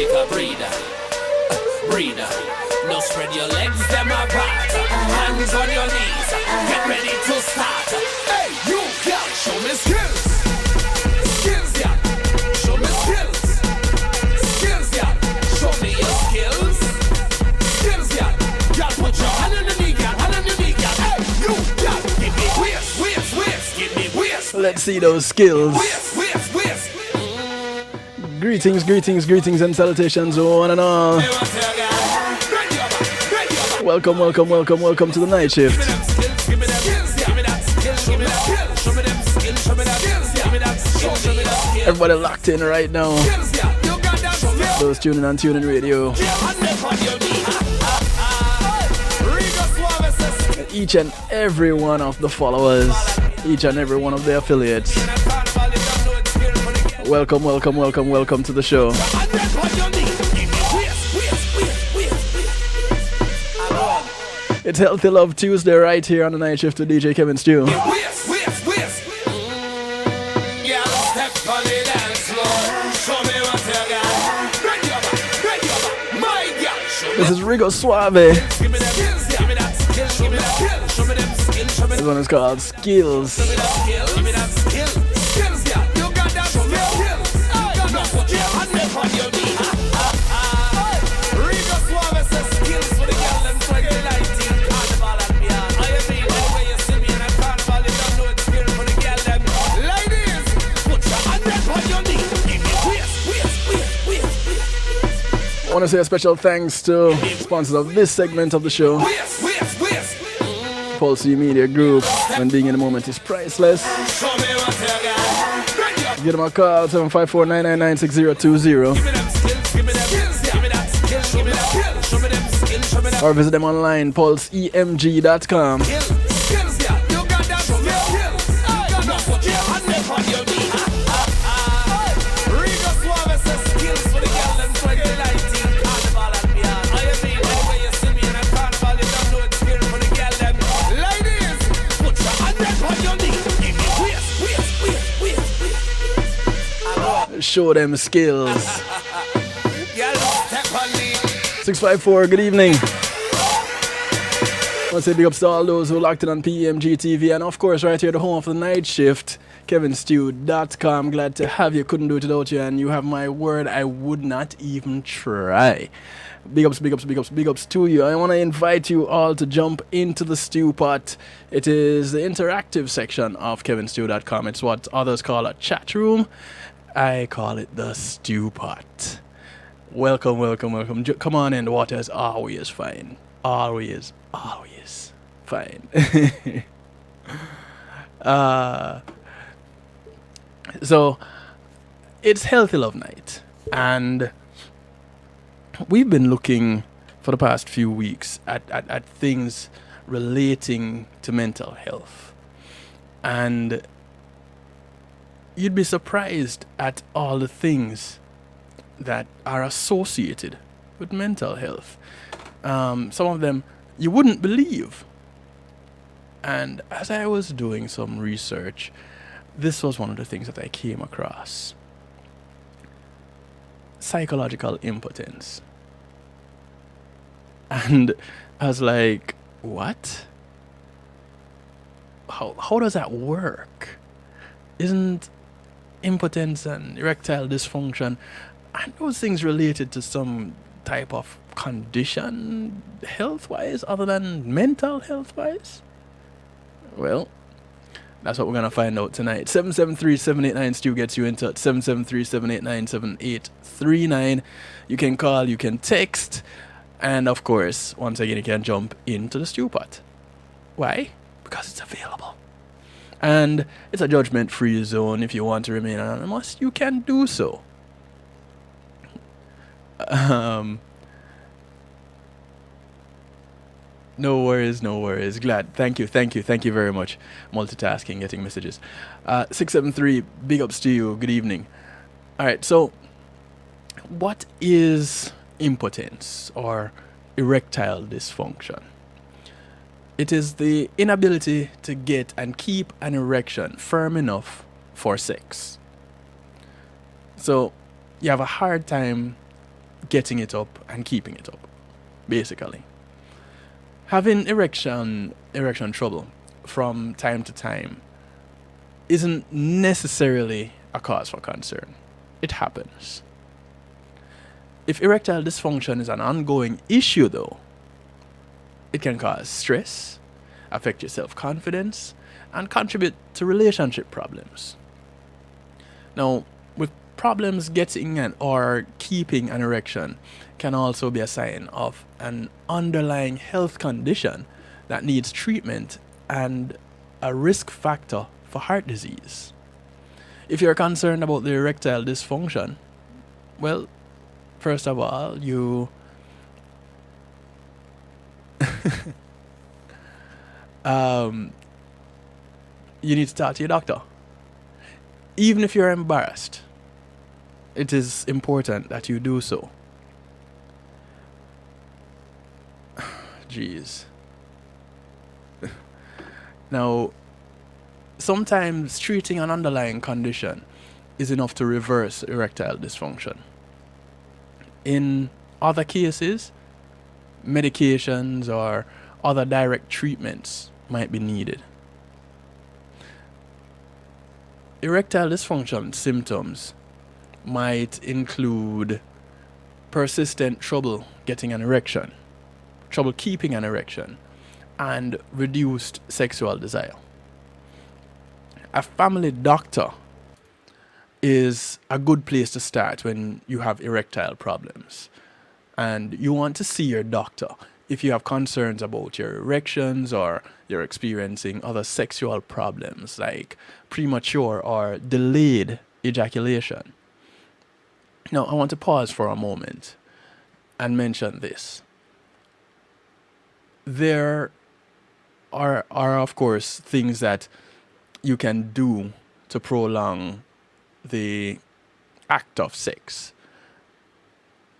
take a breather. Breather. Now spread your legs, them apart. Hands on your knees. Get ready to start. Hey, you girl, show me skills. Skills, yeah. Show me skills. Skills, yeah. Show me your skills. Skills, yeah. Girl, put your hand on the knee, girl. Hand on the knee, girl. Hey, you girl, give me whiz. Give me whiz. Let's see those skills. Whiz. Greetings and salutations, one and all. Welcome to the night shift. Everybody locked in right now. Those tuning on Tuning Radio. Each and every one of the followers, each and every one of the affiliates. Welcome to the show. It's Healthy Love Tuesday right here on the night shift with DJ Kevin Stew. This is Rigo Suave. This one is called Skills. I want to say a special thanks to sponsors of this segment of the show. Pulse Media Group. When being in the moment is priceless. Give them a call, 754-999-6020. Or visit them online, pulseemg.com. Show them skills. 654, good evening. I want to say big ups to all those who locked in on PMG TV, and of course right here the home of the night shift, kevinstew.com. Glad to have you. Couldn't do it without you, and you have my word, I would not even try. Big ups to you. I want to invite you all to jump into the stew pot. It is the interactive section of kevinstew.com. It's what others call a chat room. I call it the stew pot. Welcome. Come on in. The water is always fine. Always fine. So, it's Healthy Love Night. And we've been looking for the past few weeks at things relating to mental health. And you'd be surprised at all the things that are associated with mental health. Some of them you wouldn't believe. And as I was doing some research, this was one of the things that I came across. Psychological impotence. And I was like, what? How does that work? Isn't impotence and erectile dysfunction and those things related to some type of condition health-wise other than mental health-wise? Well, that's what we're going to find out tonight. 773-789-STEW gets you in touch. 773-789-7839. You can call, you can text, and of course, once again, you can jump into the stew pot. Why? Because it's available. And it's a judgment-free zone. If you want to remain anonymous, you can do so. No worries. Glad. Thank you very much. Multitasking, getting messages. 673, big ups to you. Good evening. All right, so what is impotence or erectile dysfunction? It is the inability to get and keep an erection firm enough for sex. So you have a hard time getting it up and keeping it up, basically. Having erection trouble from time to time isn't necessarily a cause for concern. It happens. If erectile dysfunction is an ongoing issue, though, it can cause stress, affect your self confidence, and contribute to relationship problems. Now, with problems getting or keeping an erection can also be a sign of an underlying health condition that needs treatment and a risk factor for heart disease. If you're concerned about the erectile dysfunction, well, first of all, you need to talk to your doctor. Even if you're embarrassed, it is important that you do so. Jeez. Now, sometimes treating an underlying condition is enough to reverse erectile dysfunction. In other cases, medications or other direct treatments might be needed. Erectile dysfunction symptoms might include persistent trouble getting an erection, trouble keeping an erection, and reduced sexual desire. A family doctor is a good place to start when you have erectile problems. And you want to see your doctor if you have concerns about your erections or you're experiencing other sexual problems like premature or delayed ejaculation. Now, I want to pause for a moment and mention this. There are of course, things that you can do to prolong the act of sex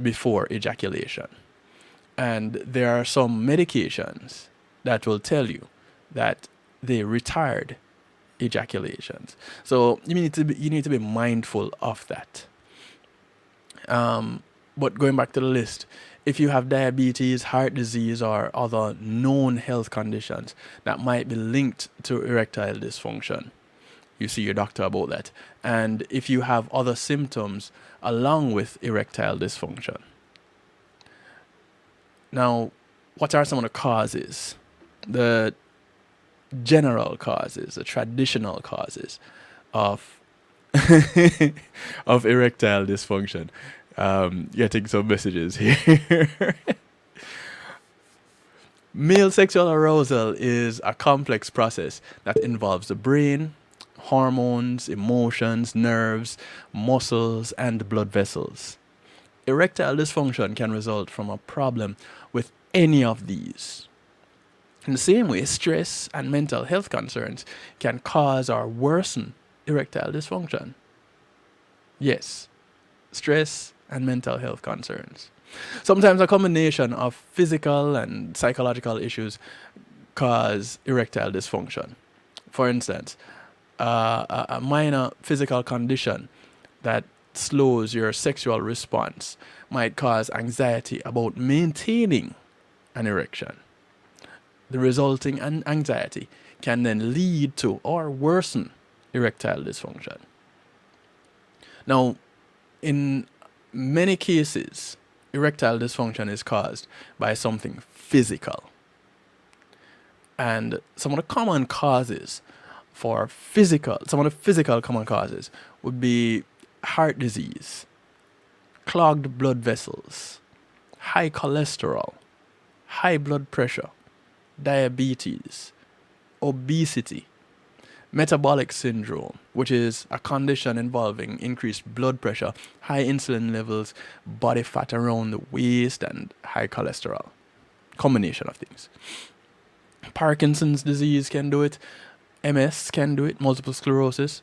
before ejaculation. And there are some medications that will tell you that they retard ejaculations. So you need to be mindful of that. But going back to the list, if you have diabetes, heart disease, or other known health conditions that might be linked to erectile dysfunction, you see your doctor about that. And if you have other symptoms along with erectile dysfunction. Now, what are some of the causes? The general causes, the traditional causes of of erectile dysfunction. Getting some messages here. Male sexual arousal is a complex process that involves the brain, hormones, emotions, nerves, muscles, and blood vessels. Erectile dysfunction can result from a problem with any of these. In the same way, stress and mental health concerns can cause or worsen erectile dysfunction. Yes, stress and mental health concerns. Sometimes a combination of physical and psychological issues cause erectile dysfunction. For instance, a minor physical condition that slows your sexual response might cause anxiety about maintaining an erection. The resulting anxiety can then lead to or worsen erectile dysfunction. Now, in many cases, erectile dysfunction is caused by something physical. And some of the common causes for some of the physical common causes would be heart disease, clogged blood vessels, high cholesterol, high blood pressure, diabetes, obesity, metabolic syndrome, which is a condition involving increased blood pressure, high insulin levels, body fat around the waist, and high cholesterol. Combination of things. Parkinson's disease can do it, MS can do it, multiple sclerosis.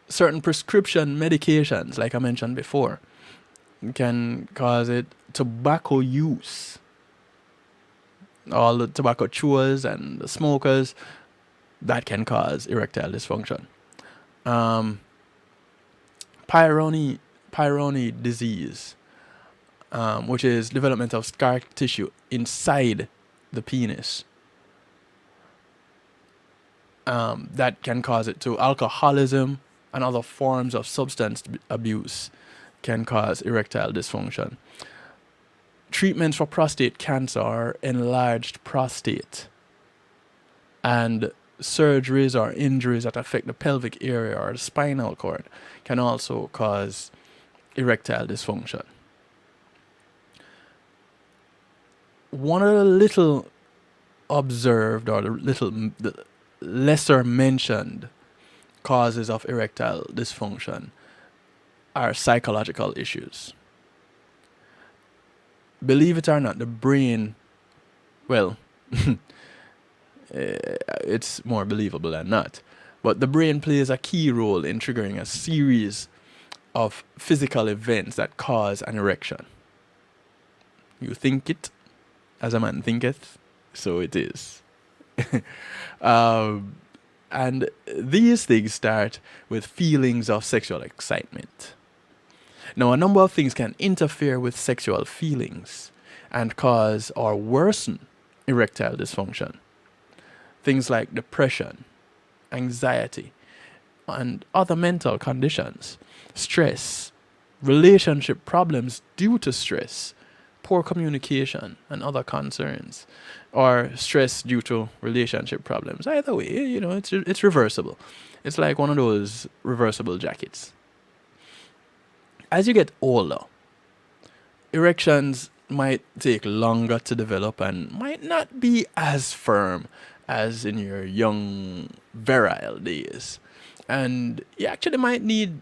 Certain prescription medications, like I mentioned before, can cause it. Tobacco use, all the tobacco chewers and the smokers, that can cause erectile dysfunction. Peyronie disease, which is development of scar tissue inside the penis. That can cause it to alcoholism and other forms of substance abuse can cause erectile dysfunction. Treatments for prostate cancer are enlarged prostate, and surgeries or injuries that affect the pelvic area or the spinal cord can also cause erectile dysfunction. One of the little observed or the lesser mentioned causes of erectile dysfunction are psychological issues. Believe it or not, the brain, well, it's more believable than not, but the brain plays a key role in triggering a series of physical events that cause an erection. You think it, as a man thinketh, so it is. And these things start with feelings of sexual excitement. Now, a number of things can interfere with sexual feelings and cause or worsen erectile dysfunction. Things like depression, anxiety, and other mental conditions, stress, relationship problems due to stress, poor communication, and other concerns, or stress due to relationship problems. Either way, it's reversible. It's like one of those reversible jackets. As you get older, erections might take longer to develop and might not be as firm as in your young, virile days. And you actually might need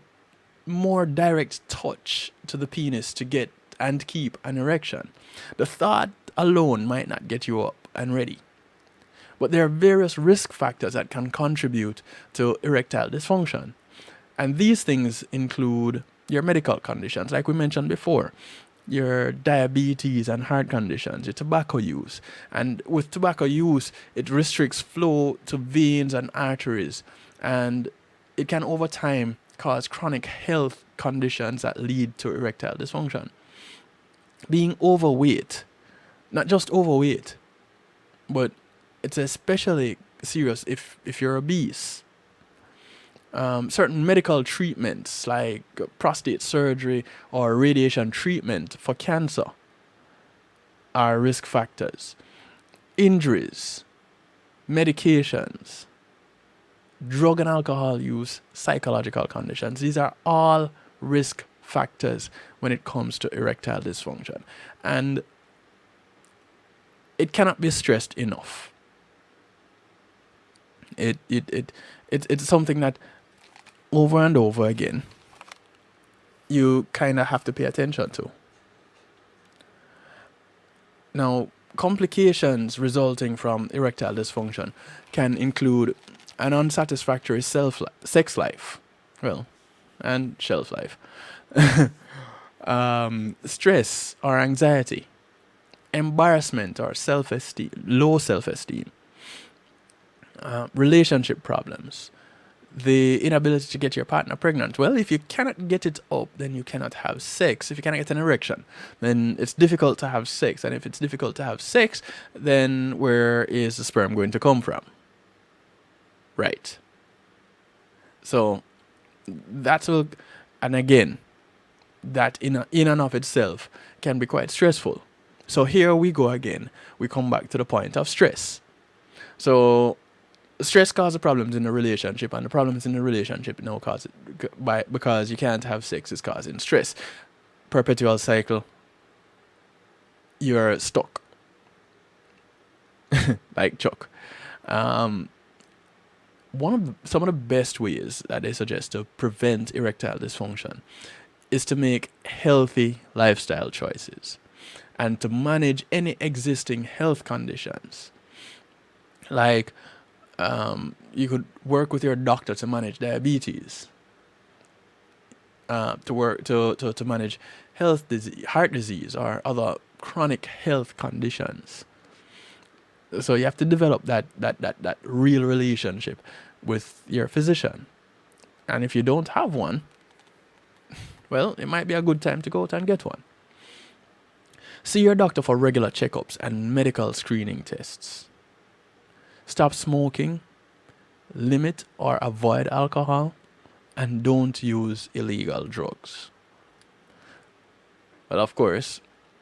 more direct touch to the penis to get and keep an erection. The thought alone might not get you up and ready. But there are various risk factors that can contribute to erectile dysfunction. And these things include your medical conditions, like we mentioned before, your diabetes and heart conditions, your tobacco use. And with tobacco use, it restricts flow to veins and arteries, and it can over time cause chronic health conditions that lead to erectile dysfunction. Being overweight, not just overweight, but it's especially serious if you're obese. Certain medical treatments like prostate surgery or radiation treatment for cancer are risk factors. Injuries, medications, drug and alcohol use, psychological conditions. These are all risk factors when it comes to erectile dysfunction. And it cannot be stressed enough. It's something that over and over again you kind of have to pay attention to. Now, complications resulting from erectile dysfunction can include an unsatisfactory sex life, and shelf life, stress or anxiety, embarrassment or low self-esteem, relationship problems, the inability to get your partner pregnant. Well, if you cannot get it up, then you cannot have sex. If you cannot get an erection, then it's difficult to have sex. And if it's difficult to have sex, then where is the sperm going to come from? Right. So and again, that in and of itself can be quite stressful. So here we go again. We come back to the point of stress. So stress causes problems in the relationship, and the problems in the relationship now because you can't have sex is causing stress. Perpetual cycle. You're stuck. Like Chuck. Some of the best ways that they suggest to prevent erectile dysfunction is to make healthy lifestyle choices and to manage any existing health conditions. Like you could work with your doctor to manage diabetes, to manage heart disease or other chronic health conditions. So you have to develop that real relationship with your physician. And if you don't have one, well, it might be a good time to go out and get one. See your doctor for regular checkups and medical screening tests. Stop smoking, limit or avoid alcohol, and don't use illegal drugs. Well, of course,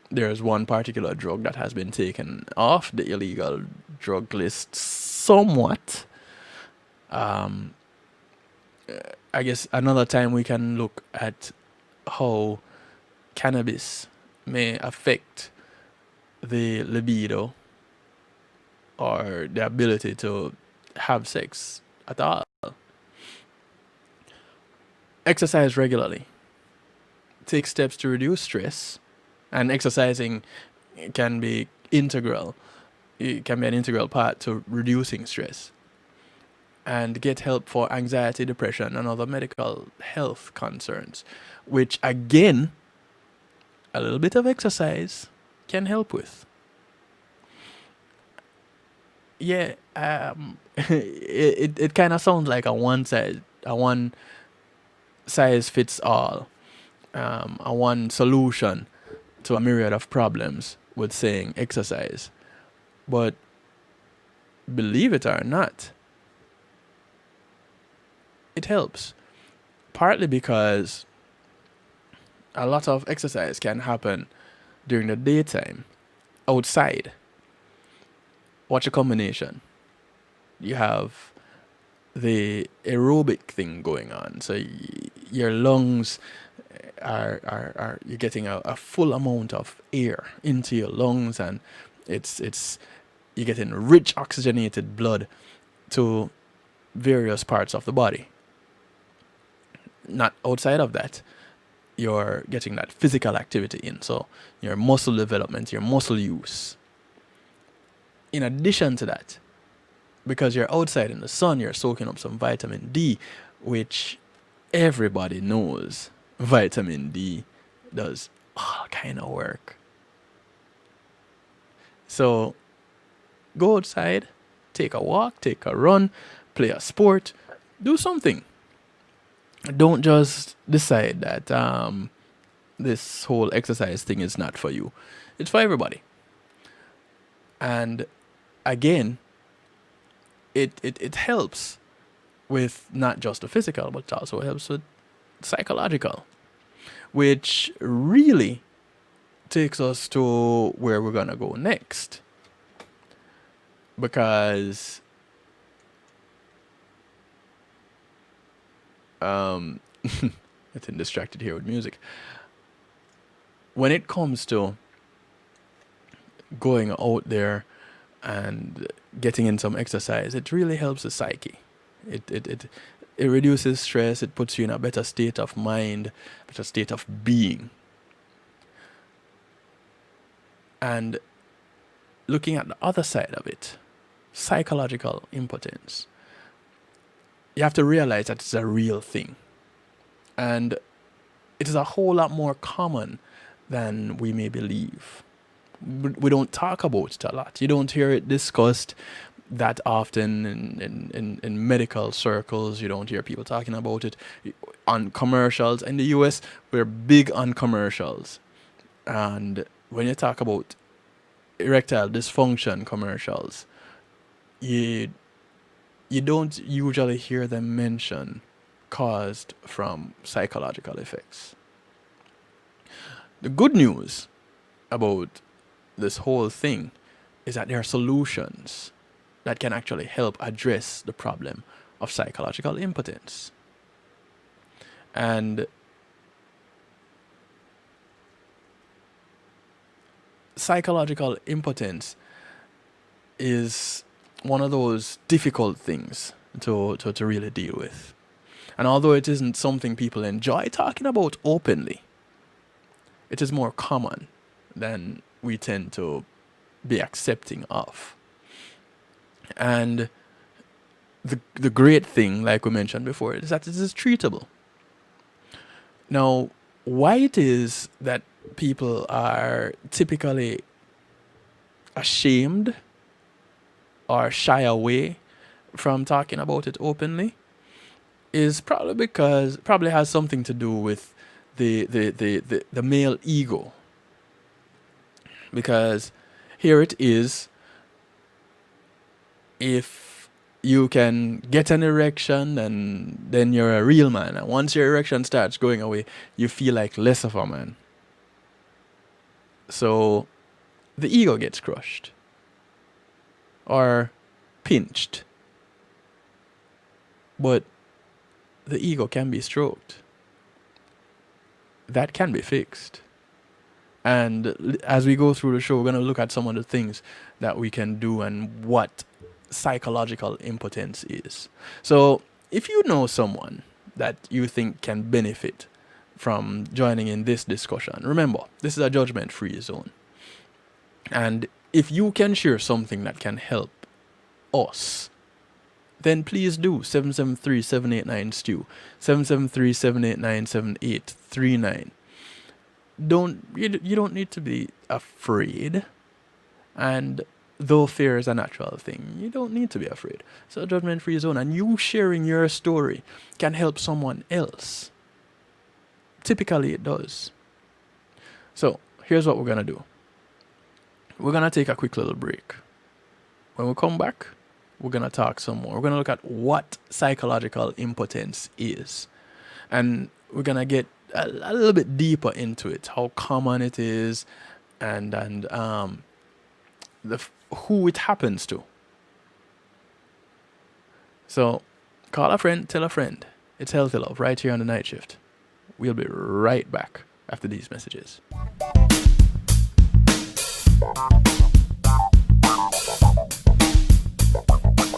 there's one particular drug that has been taken off the illegal drug list somewhat. Um, I guess another time we can look at how cannabis may affect the libido or the ability to have sex at all. Exercise regularly. Take steps to reduce stress, and exercising can be integral. It can be an integral part to reducing stress. And get help for anxiety, depression, and other medical health concerns, which again, a little bit of exercise can help with. Yeah, it kind of sounds like a one size fits all, a one solution to a myriad of problems with saying exercise. But believe it or not, it helps. Partly because a lot of exercise can happen during the daytime, outside. Watch a combination. You have the aerobic thing going on, so your lungs are you're getting a full amount of air into your lungs, and it's you're getting rich oxygenated blood to various parts of the body. Not outside of that, you're getting that physical activity in, so your muscle development, your muscle use. In addition to that, because you're outside in the sun, you're soaking up some vitamin D, which everybody knows vitamin D does all kind of work. So go outside, take a walk, take a run, play a sport, do something. Don't just decide that this whole exercise thing is not for you. It's for everybody. And again, it helps with not just the physical, but it also helps with psychological, which really takes us to where we're going to go next. Because getting distracted here with music. When it comes to going out there and getting in some exercise, it really helps the psyche. It reduces stress. It puts you in a better state of mind, better state of being. And looking at the other side of it, psychological impotence, you have to realize that it's a real thing. And it is a whole lot more common than we may believe. We don't talk about it a lot. You don't hear it discussed that often in medical circles. You don't hear people talking about it on commercials. In the US, we're big on commercials. And when you talk about erectile dysfunction commercials, you don't usually hear them mention caused from psychological effects. The good news about this whole thing is that there are solutions that can actually help address the problem of psychological impotence. And psychological impotence is one of those difficult things to really deal with. And although it isn't something people enjoy talking about openly, it is more common than we tend to be accepting of. And the great thing, like we mentioned before, is that it is treatable. Now, why it is that people are typically ashamed or shy away from talking about it openly is probably has something to do with the male ego. Because here it is, if you can get an erection, and then you're a real man. And once your erection starts going away, you feel like less of a man. So the ego gets crushed or pinched. But the ego can be stroked. That can be fixed. And as we go through the show, we're going to look at some of the things that we can do and what psychological impotence is. So, if you know someone that you think can benefit from joining in this discussion, remember, this is a judgment free zone. And if you can share something that can help us, then please do. 773-789-STEW, 773-789-7839. You don't need to be afraid. And though fear is a natural thing, you don't need to be afraid. So judgment free zone, and you sharing your story can help someone else. Typically it does. So here's what we're gonna do. We're gonna take a quick little break. When we come back, we're gonna talk some more. We're gonna look at what psychological impotence is. And we're gonna get a little bit deeper into it, how common it is, and who it happens to. So call a friend, tell a friend. It's Healthy Love right here on the night shift. We'll be right back after these messages.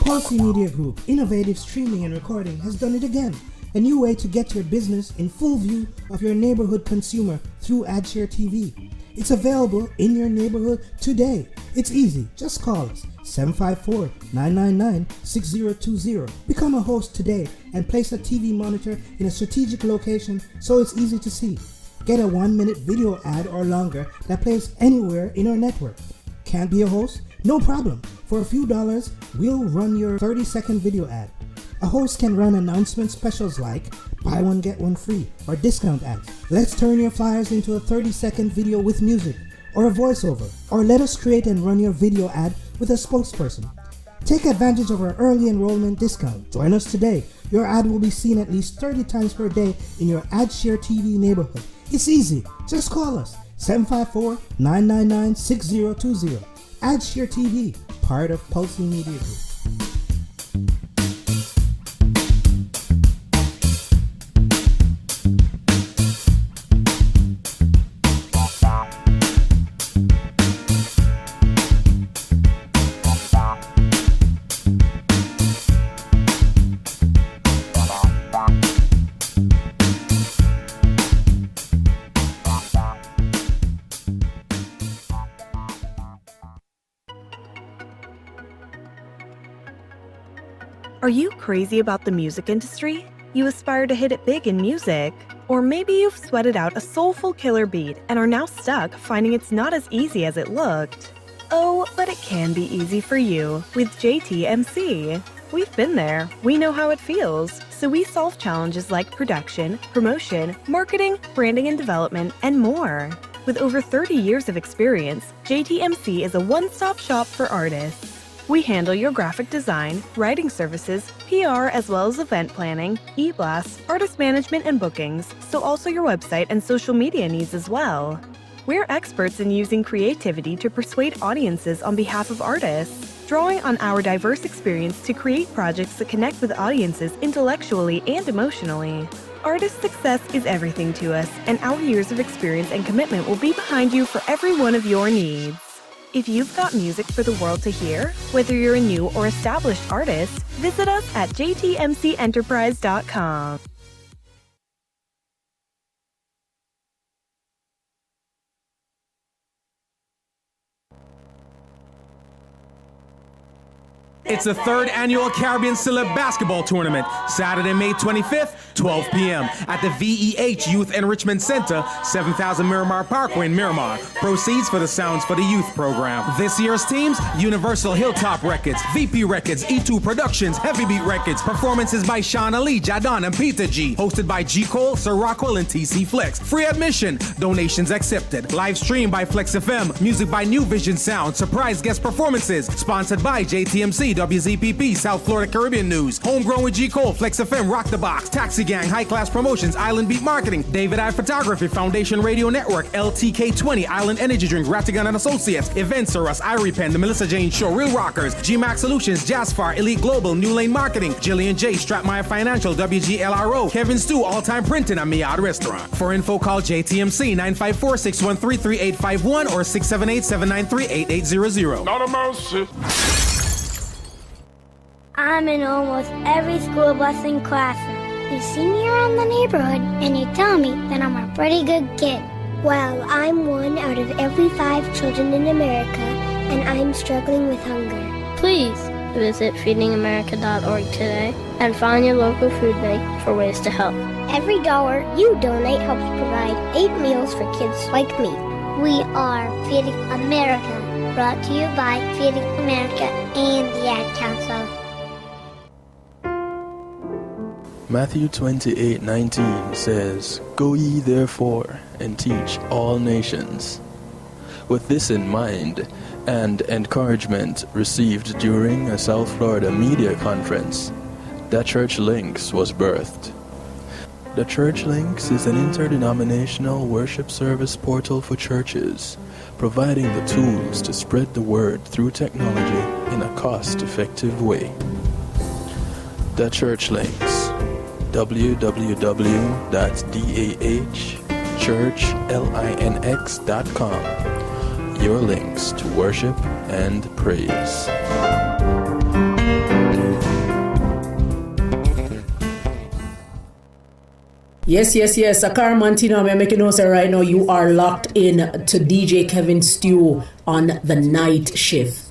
Policy Media Group, innovative streaming and recording, has done it again. A new way to get your business in full view of your neighborhood consumer through AdShare TV. It's available in your neighborhood today. It's easy. Just call us 754-999-6020. Become a host today and place a TV monitor in a strategic location so it's easy to see. Get a 1-minute video ad or longer that plays anywhere in our network. Can't be a host? No problem. For a few dollars, we'll run your 30-second video ad. A host can run announcement specials like buy one get one free or discount ads. Let's turn your flyers into a 30-second video with music or a voiceover, or let us create and run your video ad with a spokesperson. Take advantage of our early enrollment discount. Join us today. Your ad will be seen at least 30 times per day in your AdShare TV neighborhood. It's easy. Just call us 754-999-6020. AdShare TV, part of Policy Media Group. Are you crazy about the music industry? You aspire to hit it big in music? Or maybe you've sweated out a soulful killer beat and are now stuck finding it's not as easy as it looked. Oh, but it can be easy for you with JTMC. We've been there. We know how it feels. So we solve challenges like production, promotion, marketing, branding and development, and more. With over 30 years of experience, JTMC is a one-stop shop for artists. We handle your graphic design, writing services, PR, as well as event planning, e-blasts, artist management, and bookings, so also your website and social media needs as well. We're experts in using creativity to persuade audiences on behalf of artists, drawing on our diverse experience to create projects that connect with audiences intellectually and emotionally. Artist success is everything to us, and our years of experience and commitment will be behind you for every one of your needs. If you've got music for the world to hear, whether you're a new or established artist, visit us at jtmcenterprise.com. It's the third annual Caribbean Celeb Basketball Tournament, Saturday, May 25th, 12 p.m. at the VEH Youth Enrichment Center, 7000 Miramar Parkway in Miramar. Proceeds for the Sounds for the Youth program. This year's teams, Universal Hilltop Records, VP Records, E2 Productions, Heavy Beat Records. Performances by Sean Ali, Jadon, and Peter G. Hosted by G. Cole, Sir Rockwell, and TC Flex. Free admission, donations accepted. Live stream by Flex FM, music by New Vision Sound, surprise guest performances. Sponsored by JTMC, WZPP, South Florida Caribbean News. Homegrown with G. Cole, Flex FM, Rock the Box, Taxi Gang, High Class Promotions, Island Beat Marketing, David I Photography, Foundation Radio Network, LTK20, Island Energy Drink, Rattigan and Associates, Events or Us, Irie Pen, The Melissa Jane Show, Real Rockers, GMAX Solutions, Jazzfar, Elite Global, New Lane Marketing, Jillian J, Stratmeyer Financial, WGLRO, Kevin Stu, All Time Printing, and Miad Restaurant. For info, call JTMC 954-613-3851 or 678-793-8800. Not a mouse. I'm in almost every school bus in classroom. You see me around the neighborhood and you tell me that I'm a pretty good kid. Well, I'm one out of every 5 children in America, and I'm struggling with hunger. Please visit feedingamerica.org today and find your local food bank for ways to help. Every dollar you donate helps provide 8 meals for kids like me. We are Feeding America, brought to you by Feeding America and the Ad Council. Matthew 28:19 says, "Go ye therefore and teach all nations." With this in mind, and encouragement received during a South Florida media conference, The Church Links was birthed. The Church Links is an interdenominational worship service portal for churches, providing the tools to spread the word through technology in a cost-effective way. The Church Links, www.dahchurchlinx.com. Your links to worship and praise. Yes. Akar Mantino, I'm making notes right now. You are locked in to DJ Kevin Stew on the night shift.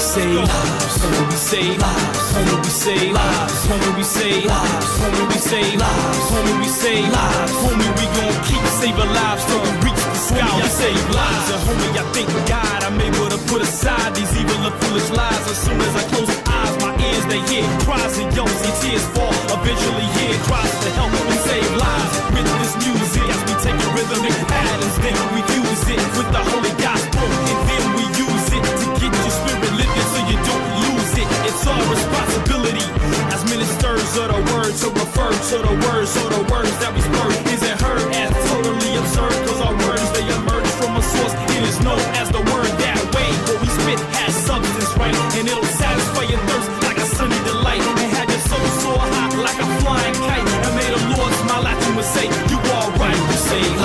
Save lives, homie, we save lives, homie, we save lives, homie, we save lives, homie, we save lives, homie, we save lives, homie, we gon' keep saving lives till we reach the sky. We save lives, and homie, I thank God I'm able to put aside these evil and foolish lies. As soon as I close my eyes, my ears they hear cries and yells, and tears fall. Eventually, here tries to help me save lives with this music. As we take rhythmic patterns, then we use it with the holy gospel, and then we use it to get your spirit living so you don't lose it. It's our responsibility as ministers of the word to refer to the words, so the words that we spur isn't heard as totally absurd, cause our words they emerge from a source. It is known as the word that way. What we spit has substance, right? And it'll satisfy your thirst like a sunny delight, and have your soul soar high like a flying kite. And may the Lord smile at you and say, you all right. We save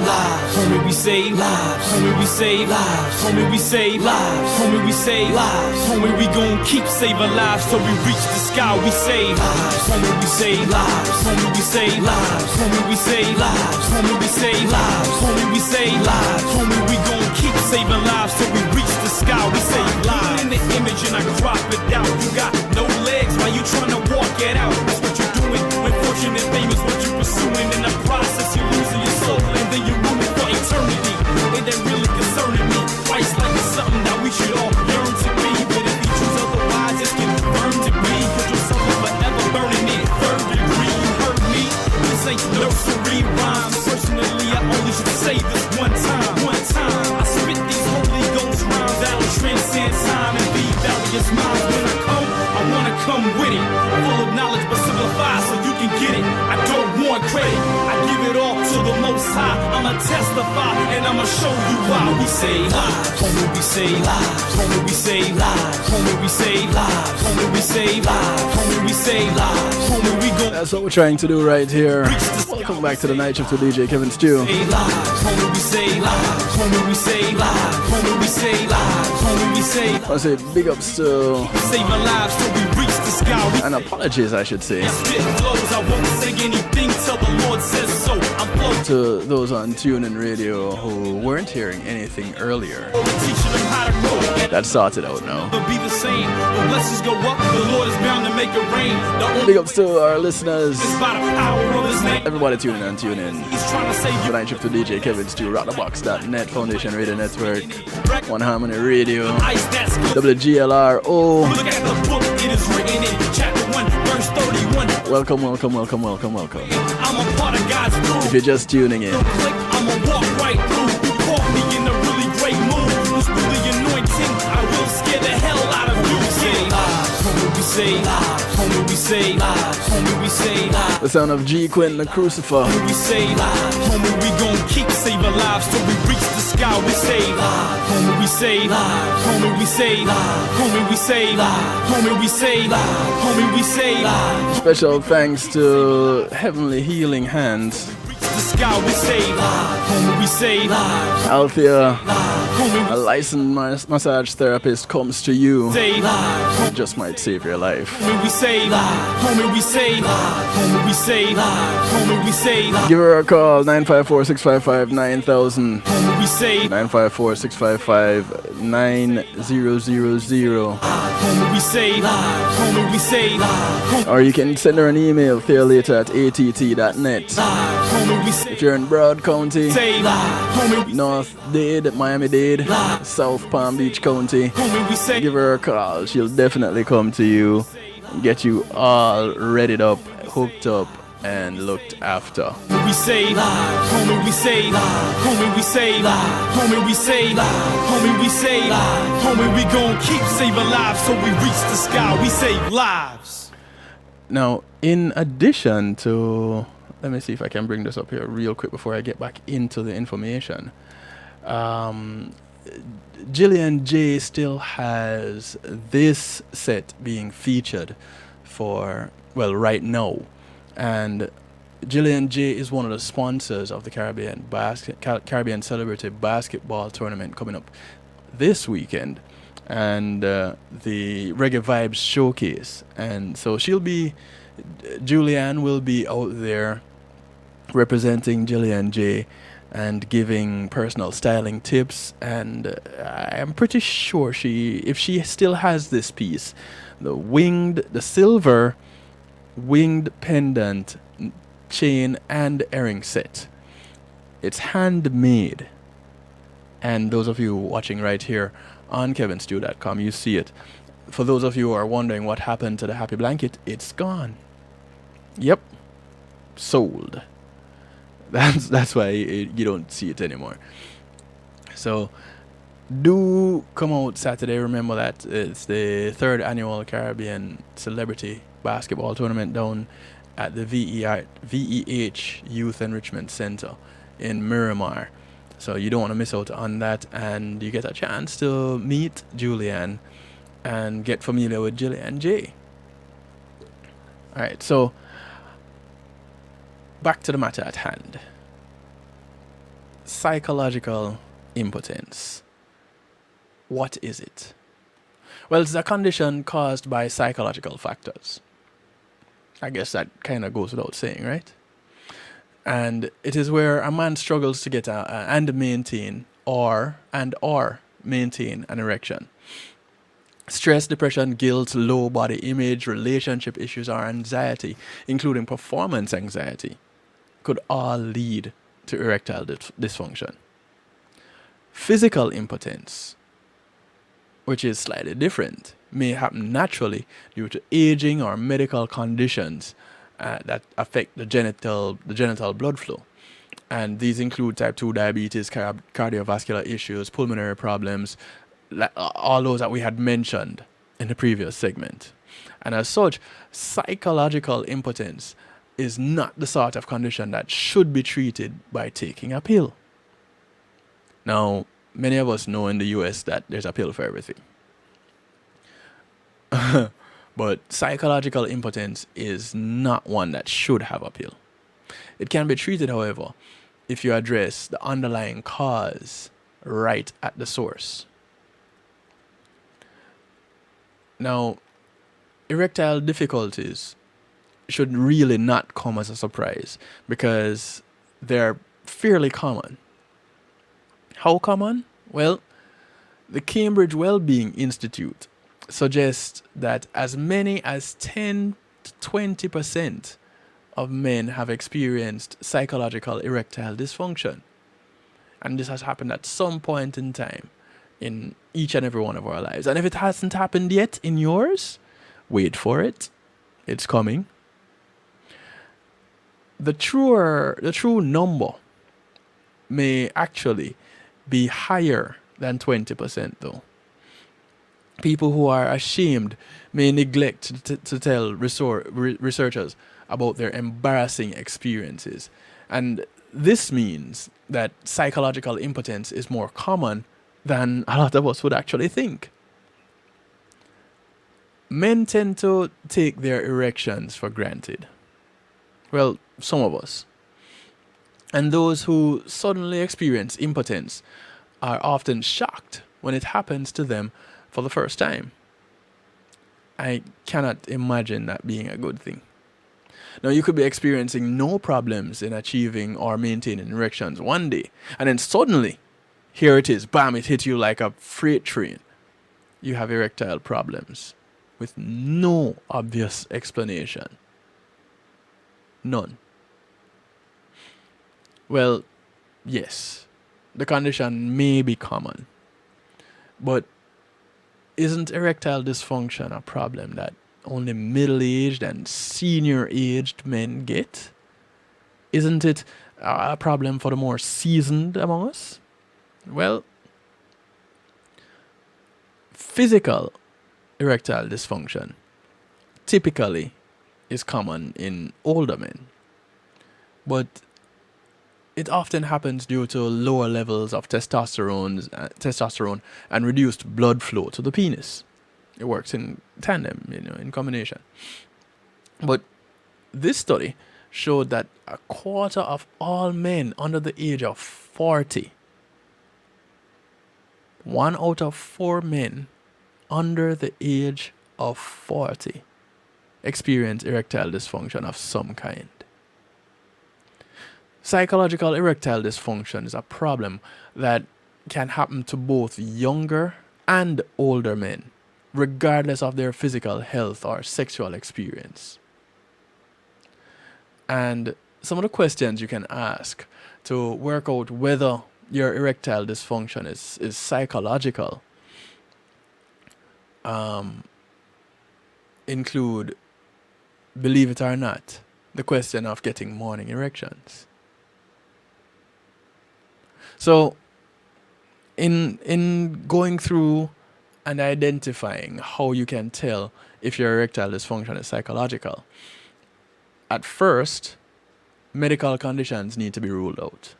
lives, homie, we save lives, homie, we save lives, homie, we save lives, homie, we save lives, homie, we save lives, homie, we gon' keep saving lives till we reach the sky. We save lives, homie, we save lives, homie, we save lives, homie, we save lives, homie, we save lives, homie, we save lives, homie, we gon' keep saving lives till we reach the sky. We save lives. In the image and I crop it out. You got no legs, why you tryna walk it out? That's what you're doing. When fortune and fame is what you're pursuing. In the process, you're losing your soul, and then you're ruined for eternity. It ain't really concerning me. Christ like it's something that we should all yearn to be. But if you choose otherwise, it's gonna burn to be. Cause your soul is forever burning it. Third degree, you heard me. This ain't nursery rhymes. Personally, I only should say this one time. One time, I spit these Holy Ghost rhymes that'll transcend time and be various minds. When I come, I wanna come with it. Full of knowledge but simplified so you can get it. I don't want credit, I give it all to the Most High. I'ma testify and I'ma show you why. We save lives, homie, we save lives, homie, we save lives, homie, we save lives, homie, we save lives, homie, we save lives, homie, we gon'. That's what we're trying to do right here. Welcome back to the night shift with DJ Kevin Stew. Homie, we save lives, homie, we save lives, homie, we save lives, homie, we say. I say big ups to, Save our lives till we reach the sky. and apologies, I should say, Spit flows, I won't say anything till the Lord says so. I'm floating. to those on TuneIn Radio who weren't hearing anything earlier. Teaching them how to grow. That's sorted out now. But be the same. When blessings go up, the Lord is bound to make it rain. The only Big ups to our listeners. is by the power of his name. Everybody tune in and tune in. He's trying to save The you. night shift to DJ Kevin Stew, rockthebox.net, Foundation Radio Network, One Harmony Radio, Ice that's good. WGLRO. Look at the book, it is written in chapter 1, verse 31. Welcome, welcome, welcome, welcome, welcome. I'm a part of God's groove. If you're just tuning in, Click, I'ma walk right through. You caught me in a really great mood. It's really anointing. I will scare the hell out of you. Say, homie, we say, homie, we say, homie, we say, the sound of G. Quentin the Crucifer. homie, we say, homie, we gon' keep saving lives till we reach the sky. We save, homie, we save, homie, we save, homie, we save, homie, we save, homie, we save. Special thanks to Heavenly Healing Hands, The sky we save, homie, we save, Althea, homie, a licensed massage therapist, comes to you. we save. It just might save your life. Homie, we save, homie, we save, homie, we save, homie, we save, Give her a call, 954-655-9000, homie, we save, 954-655-9000. homie, we save, homie, we save, Or you can send her an email, theolater@att.net. homie, we save, If you're in Broad County, save, homie, we North Dade, Miami-Dade, South Palm Beach County, homie, we save, give her a call. She'll definitely come to you and get you all readied up, hooked up, and looked after. we save, homie, we save, homie, we save, homie, we save, homie, we save, homie, we gon' keep saving lives so we reach the sky. We save lives. Now, in addition to, let me see if I can bring this up here real quick before I get back into the information. Jillian J still has this set being featured for, well, right now. And Jillian J is one of the sponsors of the Caribbean Celebrity Basketball Tournament coming up this weekend, and the Reggae Vibes Showcase. And so Julianne will be out there representing Jillian J and giving personal styling tips. And I'm pretty sure if she still has this piece, the silver winged pendant chain and earring set. It's handmade. And those of you watching right here on kevinstew.com, you see it. For those of you who are wondering what happened to the happy blanket, it's gone. Yep. Sold. That's why you don't see it anymore. So do come out Saturday. Remember that it's the 3rd annual Caribbean Celebrity Basketball Tournament down at the VEH Youth Enrichment Center in Miramar. So you don't want to miss out on that, and you get a chance to meet Julianne and get familiar with Jillian J. Alright, so back to the matter at hand. Psychological impotence. What is it? Well, it's a condition caused by psychological factors. I guess that kind of goes without saying, right? And it is where a man struggles to get and maintain or maintain an erection. Stress, depression, guilt, low body image, relationship issues, or anxiety, including performance anxiety, could all lead to erectile dysfunction. Physical impotence, which is slightly different, may happen naturally due to aging or medical conditions that affect the genital blood flow. And these include type 2 diabetes, cardiovascular issues, pulmonary problems, all those that we had mentioned in the previous segment. And as such, psychological impotence is not the sort of condition that should be treated by taking a pill. Now, many of us know in the US that there's a pill for everything. But psychological impotence is not one that should have a pill. It can be treated, however, if you address the underlying cause right at the source. Now, erectile difficulties should really not come as a surprise because they're fairly common. How common? Well, the Cambridge Wellbeing Institute suggests that as many as 10 to 20% of men have experienced psychological erectile dysfunction. And this has happened at some point in time in each and every one of our lives. And if it hasn't happened yet in yours, wait for it. It's coming. The true number may actually be higher than 20% though. People who are ashamed may neglect to tell researchers about their embarrassing experiences. And this means that psychological impotence is more common than a lot of us would actually think. Men tend to take their erections for granted. Well, some of us. And those who suddenly experience impotence are often shocked when it happens to them for the first time. I cannot imagine that being a good thing. Now, you could be experiencing no problems in achieving or maintaining erections one day, and then suddenly, here it is, bam, it hit you like a freight train. You have erectile problems with no obvious explanation. None. Well, yes, the condition may be common, but isn't erectile dysfunction a problem that only middle-aged and senior-aged men get? Isn't it a problem for the more seasoned among us? Well, physical erectile dysfunction typically is common in older men, but it often happens due to lower levels of testosterone and reduced blood flow to the penis. It works in tandem, in combination. But this study showed that a quarter of all men under the age of 40, 1 out of 4 men under the age of 40 experience erectile dysfunction of some kind. Psychological erectile dysfunction is a problem that can happen to both younger and older men, regardless of their physical health or sexual experience. And some of the questions you can ask to work out whether your erectile dysfunction is psychological include, believe it or not, the question of getting morning erections. So, in going through and identifying how you can tell if your erectile dysfunction is psychological, at first, medical conditions need to be ruled out.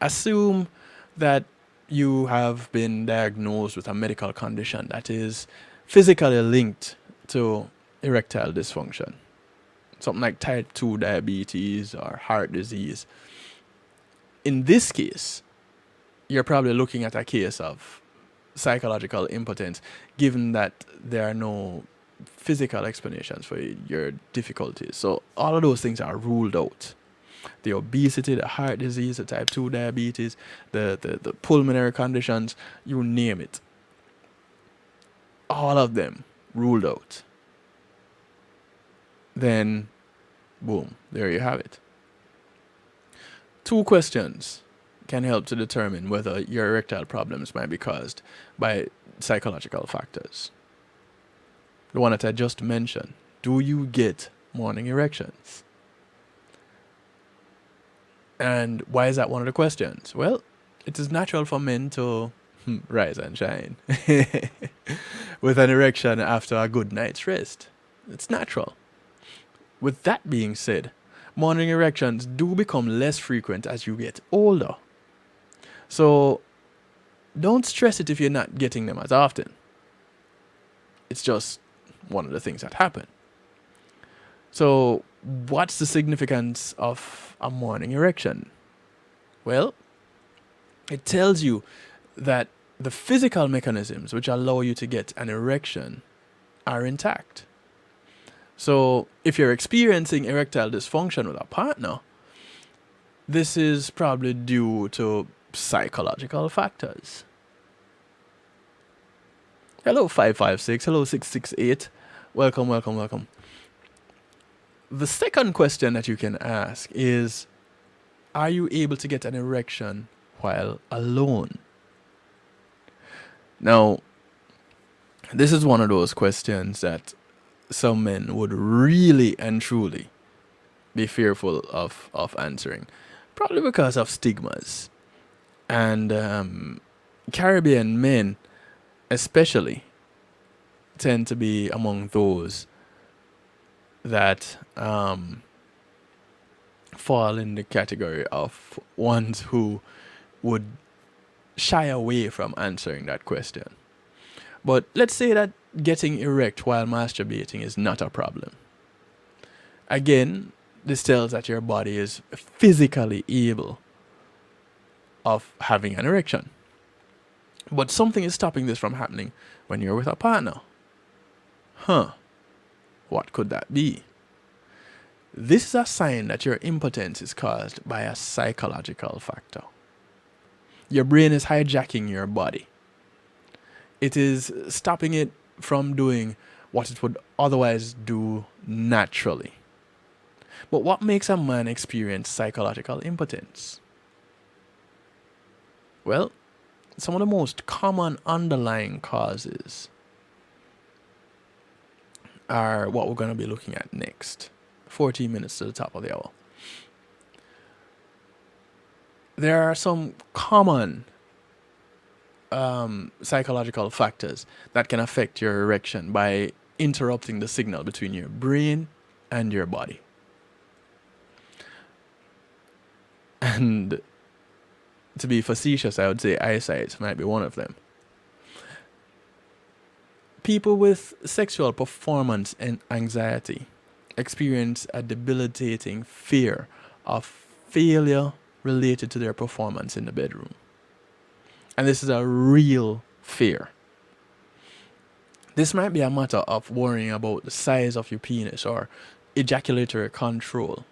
Assume that you have been diagnosed with a medical condition that is physically linked to erectile dysfunction. Something like type 2 diabetes or heart disease. In this case, you're probably looking at a case of psychological impotence, given that there are no physical explanations for your difficulties. So all of those things are ruled out. The obesity, the heart disease, the type 2 diabetes, the pulmonary conditions, you name it. All of them ruled out. Then, boom, there you have it. 2 questions can help to determine whether your erectile problems might be caused by psychological factors. The one that I just mentioned. Do you get morning erections? And why is that one of the questions? Well, it is natural for men to rise and shine with an erection after a good night's rest. It's natural. With that being said, morning erections do become less frequent as you get older. So don't stress it if you're not getting them as often. It's just one of the things that happen. So what's the significance of a morning erection? Well, it tells you that the physical mechanisms which allow you to get an erection are intact. So if you're experiencing erectile dysfunction with a partner, this is probably due to psychological factors. Hello 556, hello 668. Welcome, welcome, welcome. The second question that you can ask is, are you able to get an erection while alone? Now, this is one of those questions that some men would really and truly be fearful of answering, probably because of stigmas. And Caribbean men especially tend to be among those that fall in the category of ones who would shy away from answering that question. But let's say that getting erect while masturbating is not a problem. Again, this tells that your body is physically able of having an erection. But something is stopping this from happening when you're with a partner. What could that be? This is a sign that your impotence is caused by a psychological factor. Your brain is hijacking your body. It is stopping it from doing what it would otherwise do naturally. But what makes a man experience psychological impotence? Well, some of the most common underlying causes are what we're going to be looking at next. 14 minutes to the top of the hour. There are some common psychological factors that can affect your erection by interrupting the signal between your brain and your body. And to be facetious, I would say eyesight might be one of them. People with sexual performance and anxiety experience a debilitating fear of failure related to their performance in the bedroom. And this is a real fear. This might be a matter of worrying about the size of your penis or ejaculatory control,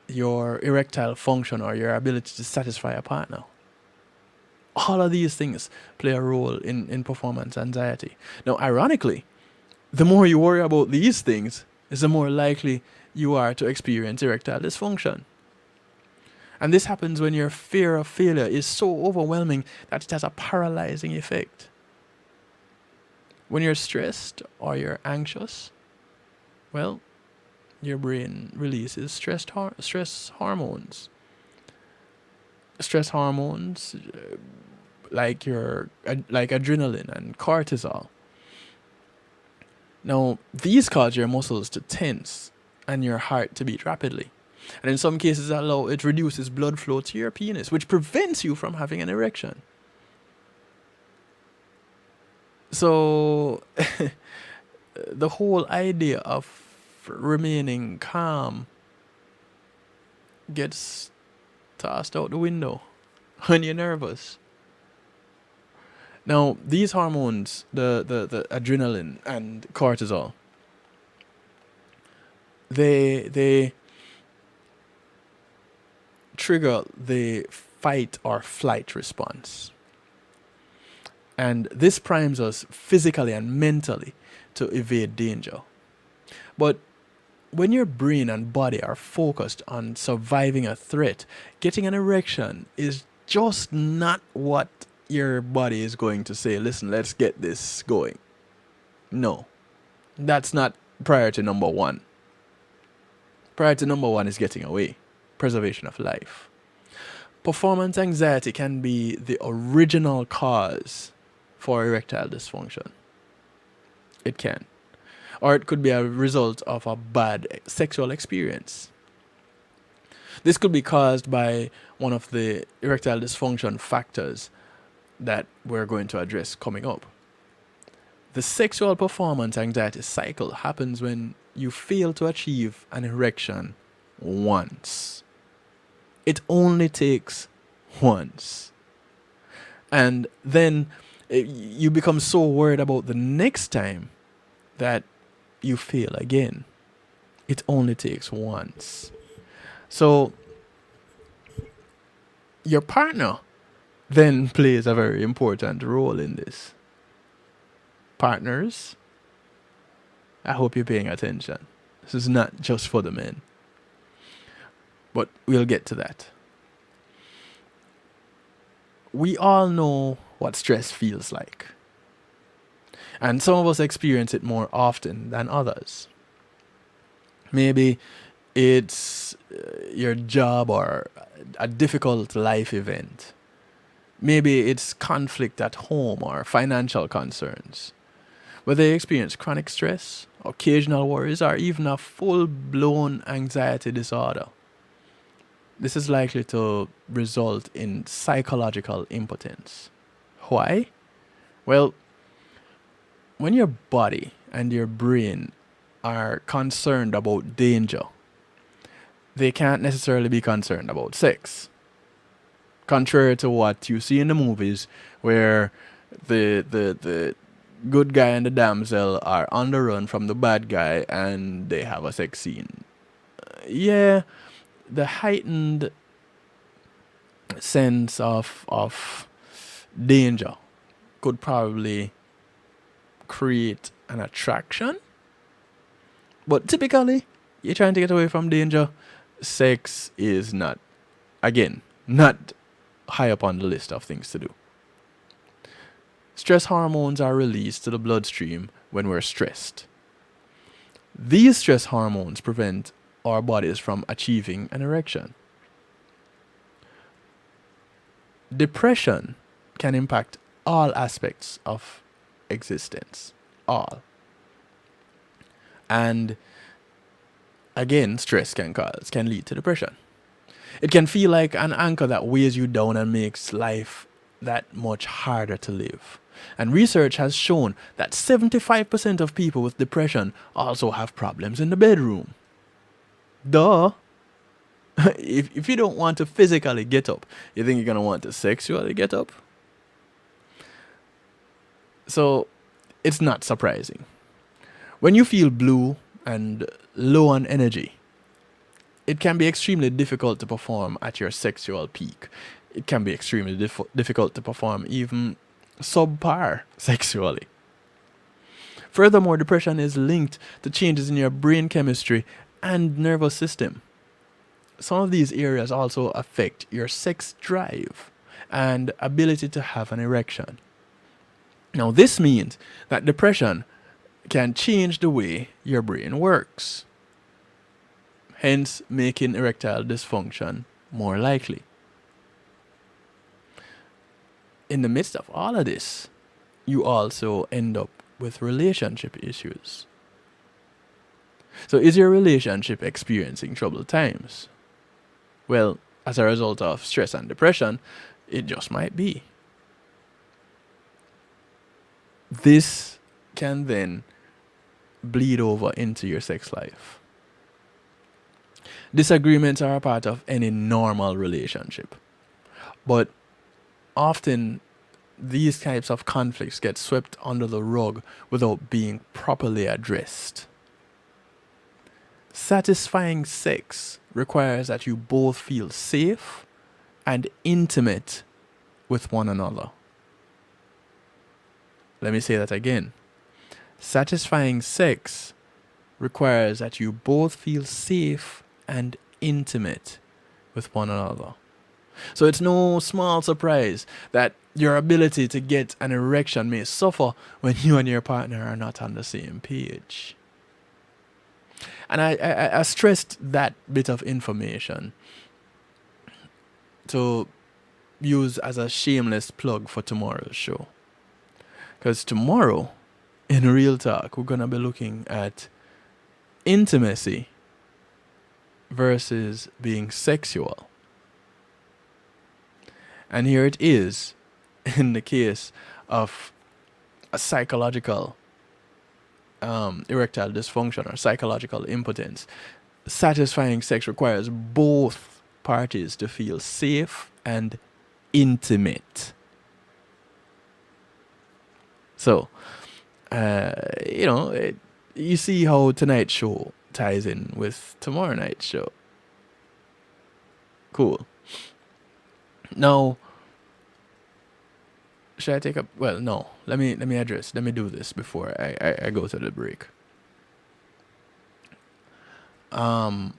your erectile function, or your ability to satisfy a partner. All of these things play a role in performance anxiety. Now, ironically, the more you worry about these things, is the more likely you are to experience erectile dysfunction. And this happens when your fear of failure is so overwhelming that it has a paralyzing effect. When you're stressed or you're anxious, well, your brain releases stress hormones. Stress hormones like adrenaline and cortisol. Now, these cause your muscles to tense and your heart to beat rapidly. And in some cases, it reduces blood flow to your penis, which prevents you from having an erection. So, the whole idea of remaining calm gets tossed out the window when you're nervous. Now, these hormones, the adrenaline and cortisol, they trigger the fight or flight response. And this primes us physically and mentally to evade danger. But when your brain and body are focused on surviving a threat, getting an erection is just not what your body is going to say, listen, let's get this going. No, that's not priority number one. Priority number one is getting away, preservation of life. Performance anxiety can be the original cause for erectile dysfunction. It can. Or it could be a result of a bad sexual experience. This could be caused by one of the erectile dysfunction factors that we're going to address coming up. The sexual performance anxiety cycle happens when you fail to achieve an erection once. It only takes once. And then you become so worried about the next time that you fail again. It only takes once. So your partner then plays a very important role in this. Partners, I hope you're paying attention. This is not just for the men. But we'll get to that. We all know what stress feels like. And some of us experience it more often than others. Maybe it's your job or a difficult life event. Maybe it's conflict at home or financial concerns. Whether you experience chronic stress, occasional worries, or even a full-blown anxiety disorder, this is likely to result in psychological impotence. Why? Well, when your body and your brain are concerned about danger, they can't necessarily be concerned about sex. Contrary to what you see in the movies, where the good guy and the damsel are on the run from the bad guy and they have a sex scene. Yeah, the heightened sense of danger could probably create an attraction. But typically, you're trying to get away from danger. Sex is not high up on the list of things to do. Stress hormones are released to the bloodstream when we're stressed. These stress hormones prevent our bodies from achieving an erection. Depression can impact all aspects of existence. All. And again, stress can lead to depression. It can feel like an anchor that weighs you down and makes life that much harder to live. And research has shown that 75% of people with depression also have problems in the bedroom. Duh. If you don't want to physically get up, you think you're going to want to sexually get up? So, it's not surprising. When you feel blue and low on energy, it can be extremely difficult to perform at your sexual peak. It can be extremely difficult to perform even subpar sexually. Furthermore, depression is linked to changes in your brain chemistry and nervous system. Some of these areas also affect your sex drive and ability to have an erection. Now, this means that depression can change the way your brain works, hence making erectile dysfunction more likely. In the midst of all of this, you also end up with relationship issues. So is your relationship experiencing troubled times? Well, as a result of stress and depression, it just might be. This can then bleed over into your sex life. Disagreements are a part of any normal relationship. But often these types of conflicts get swept under the rug without being properly addressed. Satisfying sex requires that you both feel safe and intimate with one another. Let me say that again. Satisfying sex requires that you both feel safe and intimate with one another. So it's no small surprise that your ability to get an erection may suffer when you and your partner are not on the same page. And I stressed that bit of information to use as a shameless plug for tomorrow's show. Because tomorrow, in Real Talk, we're going to be looking at intimacy versus being sexual. And here it is in the case of a psychological erectile dysfunction or psychological impotence. Satisfying sex requires both parties to feel safe and intimate So, you see how tonight's show ties in with tomorrow night's show. Cool. Now, should I take up? Well, no. Let me do this before I go to the break. The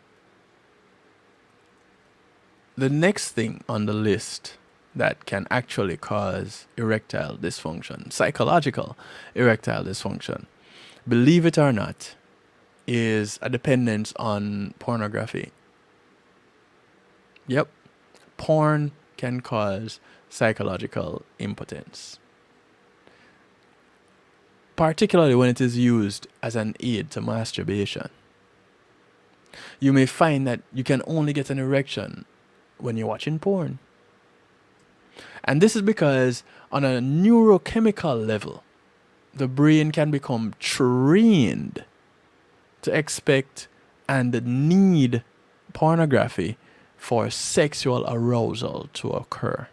next thing on the list that can actually cause erectile dysfunction, psychological erectile dysfunction, believe it or not, is a dependence on pornography. Yep. Porn can cause psychological impotence, particularly when it is used as an aid to masturbation. You may find that you can only get an erection when you're watching porn. And this is because on a neurochemical level, the brain can become trained to expect and need pornography for sexual arousal to occur.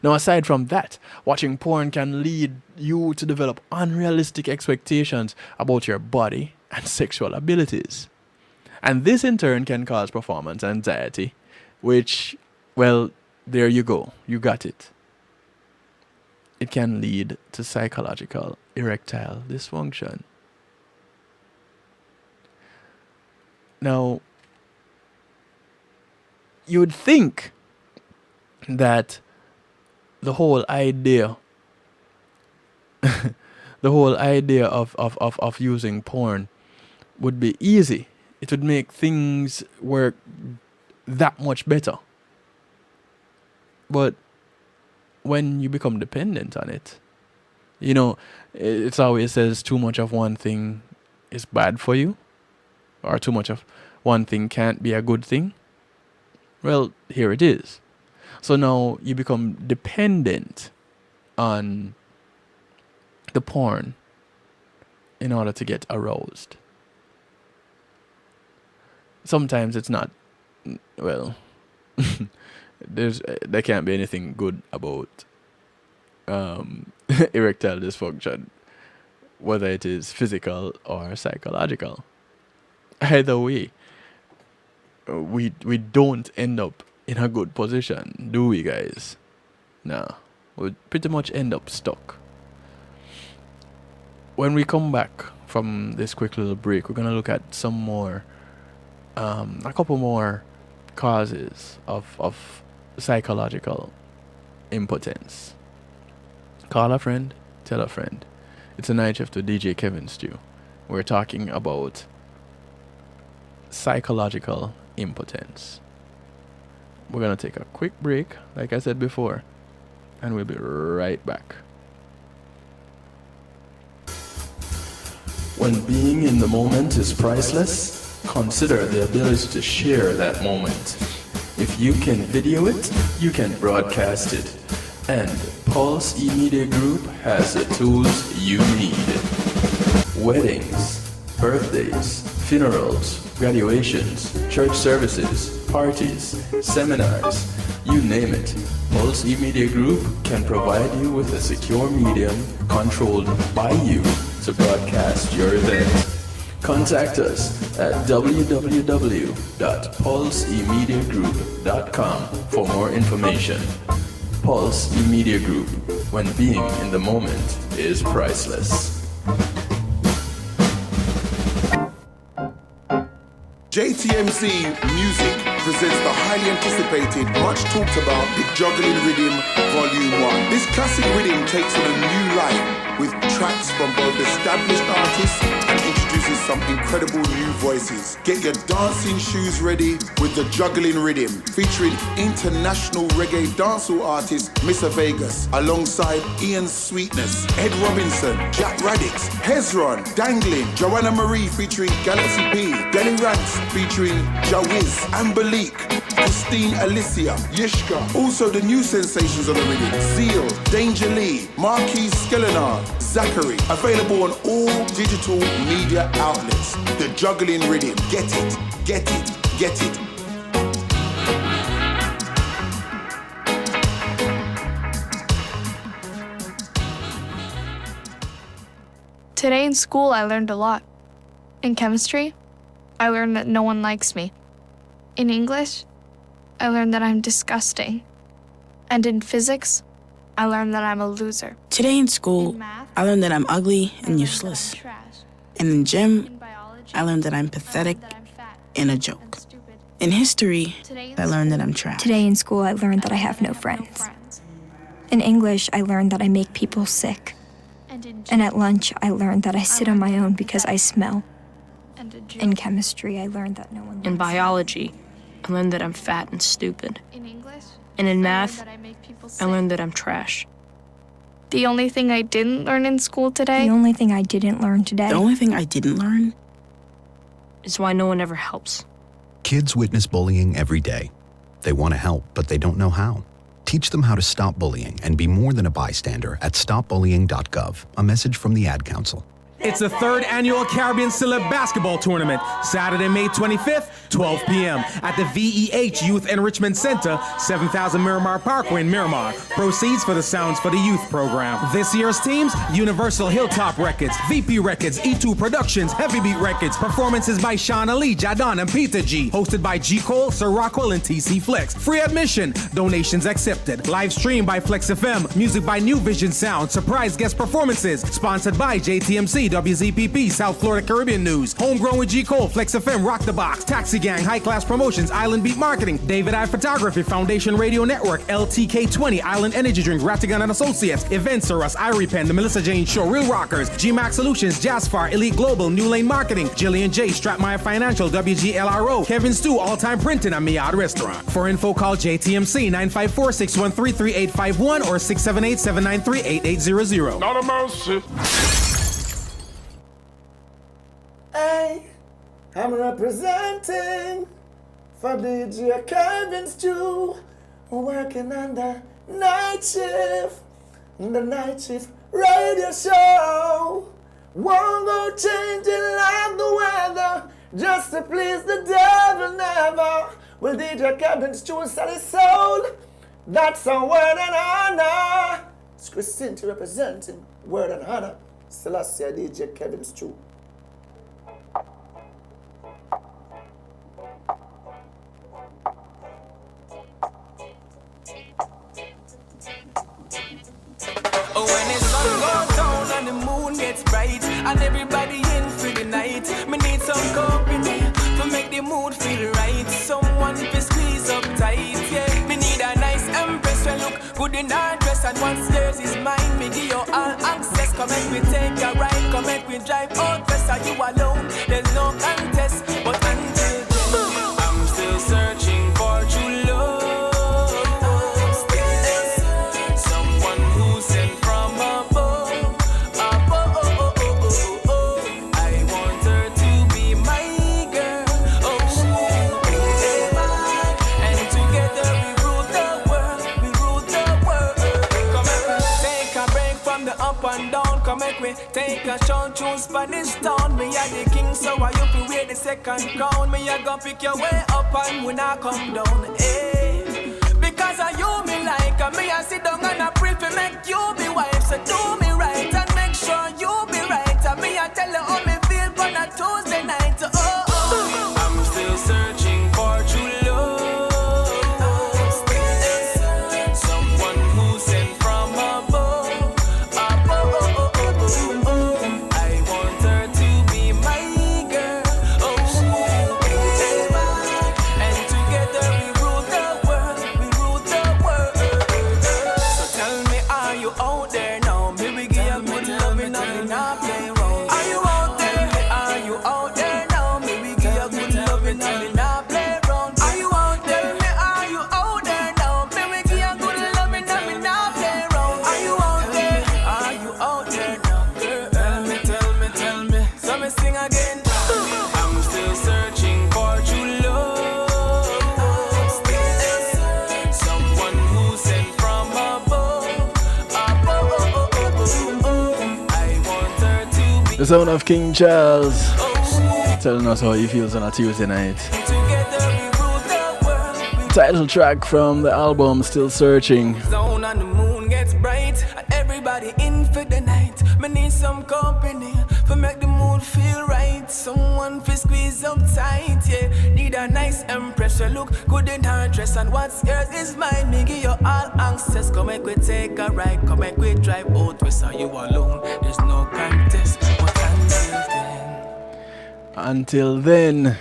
Now, aside from that, watching porn can lead you to develop unrealistic expectations about your body and sexual abilities. And this in turn can cause performance anxiety, which, well, there you go. You got it. It can lead to psychological erectile dysfunction. Now, you would think that the whole idea of using porn would be easy. It would make things work that much better. But when you become dependent on it, it's always says too much of one thing is bad for you, or too much of one thing can't be a good thing. Well, here it is. So now you become dependent on the porn in order to get aroused. Sometimes it's not, well, there can't be anything good about erectile dysfunction, whether it is physical or psychological. Either way, we don't end up in a good position, do we, guys? No, we pretty much end up stuck. When we come back from this quick little break, we're gonna look at some more, a couple more causes of psychological impotence. Call a friend, tell a friend. It's a night shift with DJ Kevin Stew. We're talking about psychological impotence. We're going to take a quick break, like I said before, and we'll be right back. When being in the moment is priceless, consider the ability to share that moment. If you can video it, you can broadcast it. And Pulse E-Media Group has the tools you need. Weddings, birthdays, funerals, graduations, church services, parties, seminars, you name it. Pulse E-Media Group can provide you with a secure medium controlled by you to broadcast your event. Contact us at www.pulseemediagroup.com for more information. Pulse E-Media Group, when being in the moment is priceless. JTMC Music presents the highly anticipated, much talked about, The Juggling Rhythm Volume 1. This classic rhythm takes on a new life with tracks from both established artists and introduces some incredible new voices. Get your dancing shoes ready with The Juggling Rhythm, featuring international reggae dancehall artist Mr. Vegas, alongside Ian Sweetness, Ed Robinson, Jack Radix, Hezron, Dangling, Joanna Marie featuring Galaxy P, Delly Rants featuring Jawiz, Ambalik, Christine Alicia, Yishka. Also the new sensations of the rhythm: Zeal, Danger Lee, Marquis Skellenard, Zachary. Available on all digital media outlets. The Juggling Rhythm. Get it, get it, get it. Today in school, I learned a lot. In chemistry, I learned that no one likes me. In English, I learned that I'm disgusting. And in physics, I learned that I'm a loser. Today in school, I learned that I'm ugly and useless. And in gym, I learned that I'm pathetic and a joke. In history, I learned that I'm trash. Today in school, I learned that I have no friends. In English, I learned that I make people sick. And at lunch, I learned that I sit on my own because I smell. In chemistry, I learned that no one. In biology, I learned that I'm fat and stupid. And in math, I learned that I'm trash. The only thing I didn't learn in school today. The only thing I didn't learn today. The only thing I didn't learn is why no one ever helps. Kids witness bullying every day. They want to help, but they don't know how. Teach them how to stop bullying and be more than a bystander at stopbullying.gov. A message from the Ad Council. It's the third annual Caribbean Celeb Basketball Tournament, Saturday, May 25th, 12 p.m. at the VEH Youth Enrichment Center, 7000 Miramar Parkway in Miramar. Proceeds for the Sounds for the Youth program. This year's teams, Universal Hilltop Records, VP Records, E2 Productions, Heavy Beat Records. Performances by Shauna Lee, Jadon, and Peter G. Hosted by G. Cole, Sir Rockwell, and TC Flex. Free admission. Donations accepted. Live stream by Flex FM. Music by New Vision Sound. Surprise guest performances. Sponsored by JTMC. WZPP, South Florida Caribbean News. Homegrown with G. Cole, Flex FM, Rock the Box, Taxi Gang, High Class Promotions, Island Beat Marketing, David I Photography, Foundation Radio Network, LTK20, Island Energy Drink, Rattigan and Associates, Events Us, Irie Pen, The Melissa Jane Show, Real Rockers, GMAX Solutions, Jazzfar, Elite Global, New Lane Marketing, Jillian J, Stratmeyer Financial, WGLRO, Kevin Stew, All Time Printing, and Miad Restaurant. For info, call JTMC 954-613-3851 or 678-793-8800. Not a mercy. Hey, I'm representing for DJ Kevin Stew, working on the night shift radio show. Won't go changing like the weather, just to please the devil never. Will DJ Kevin Stew sell his soul? That's a word and honor. It's Christine representing word and honor. Selassie DJ Kevin Stew. When the sun goes down and the moon gets bright and everybody in for the night, me need some company to make the mood feel right. Someone to squeeze up tight, yeah. Me need a nice empress who look good in her dress, and once theirs is mine, me give you all access. Come make me take a ride, come make me drive out west. Are you alone? There's no contest, but until then, I'm still searching for true love. Take a short to Spanish town. Me a the king, so I you fi wear the second crown. Me a go pick your way up and when I come down, eh? Because of you me like, and me a sit down and I pray to make you be wife. So do me right and make sure you be right. And me a tell you how me feel on a Tuesday night. Oh, oh, oh. I'm still searching for true love. Someone who's sent from above. The sound of King Charles telling us how he feels on a Tuesday night. Title track from the album Still Searching. gets bright, and everybody in for the night. Me need some company for make the mood feel right. Someone for squeeze up tight, yeah. Need a nice empress, you look good in her dress, and what's yours is mine. Me give you all access. Come make we take a ride, come make we drive out. We saw you alone, there's no contest. But until then,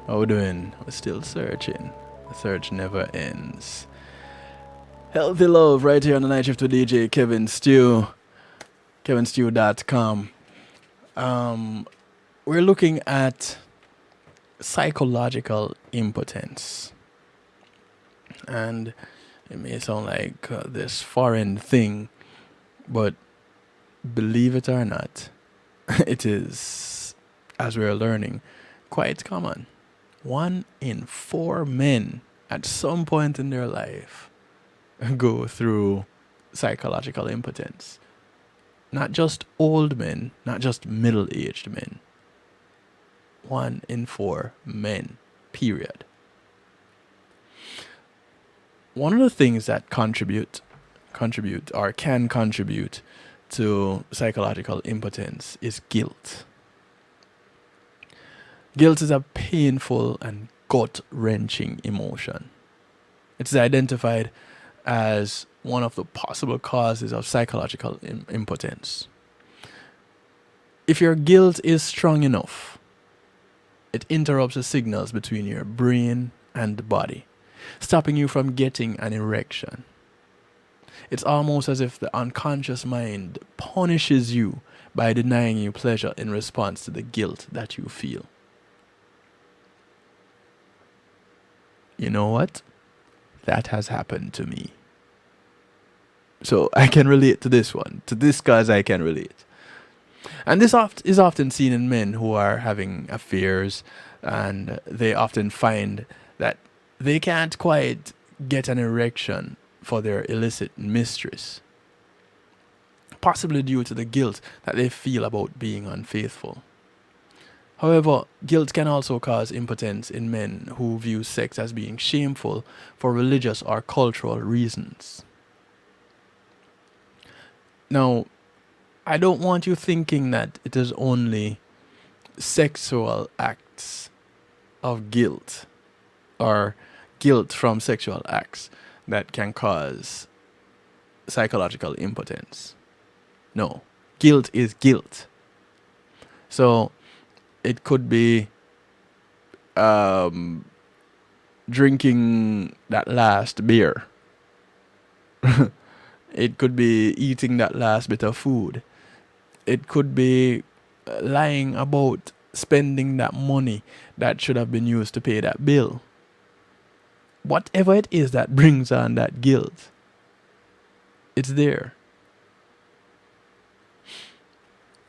how we doing? We're still searching. The search never ends. Healthy Love right here on the Night Shift with DJ Kevin Stew. KevinStew.com. We're looking at psychological impotence. And it may sound like this foreign thing, but believe it or not, it is, as we're learning, quite common. 1 in 4 men at some point in their life go through psychological impotence. Not just old men, not just middle-aged men. 1 in 4 men, period. One of the things that contribute or can contribute to psychological impotence is guilt. Guilt is a painful and gut-wrenching emotion. It's identified as one of the possible causes of psychological impotence. If your guilt is strong enough, it interrupts the signals between your brain and the body, stopping you from getting an erection. It's almost as if the unconscious mind punishes you by denying you pleasure in response to the guilt that you feel. You know what? That has happened to me. So I can relate to this one. To this cause I can relate. And this is often seen in men who are having affairs, and they often find that they can't quite get an erection for their illicit mistress, possibly due to the guilt that they feel about being unfaithful. However, guilt can also cause impotence in men who view sex as being shameful for religious or cultural reasons. Now, I don't want you thinking that it is only sexual acts of guilt or guilt from sexual acts that can cause psychological impotence. No, guilt is guilt. So it could be drinking that last beer. It could be eating that last bit of food. It could be lying about spending that money that should have been used to pay that bill. Whatever it is that brings on that guilt, it's there.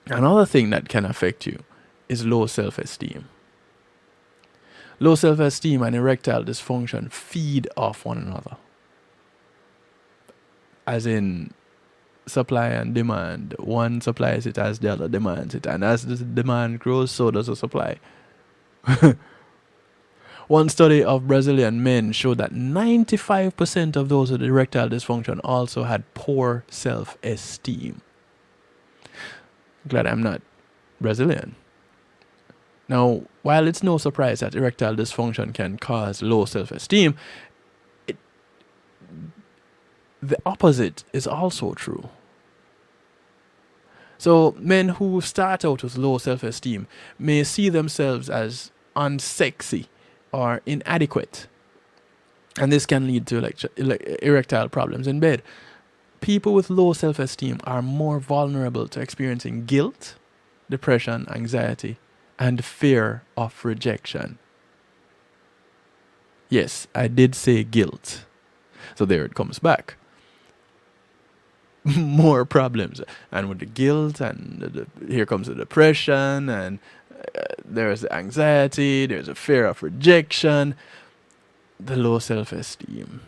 Another thing that can affect you is low self-esteem. Low self-esteem and erectile dysfunction feed off one another. As in supply and demand. One supplies it as the other demands it. And as the demand grows, so does the supply. One study of Brazilian men showed that 95% of those with erectile dysfunction also had poor self-esteem. Glad I'm not Brazilian. Now, while it's no surprise that erectile dysfunction can cause low self-esteem, the opposite is also true. So, men who start out with low self-esteem may see themselves as unsexy or inadequate. And this can lead to erectile problems in bed. People with low self-esteem are more vulnerable to experiencing guilt, depression, anxiety, and fear of rejection. Yes, I did say guilt. So there it comes back. More problems. And with the guilt, and here comes the depression, and there's the anxiety, there's a fear of rejection, the low self-esteem.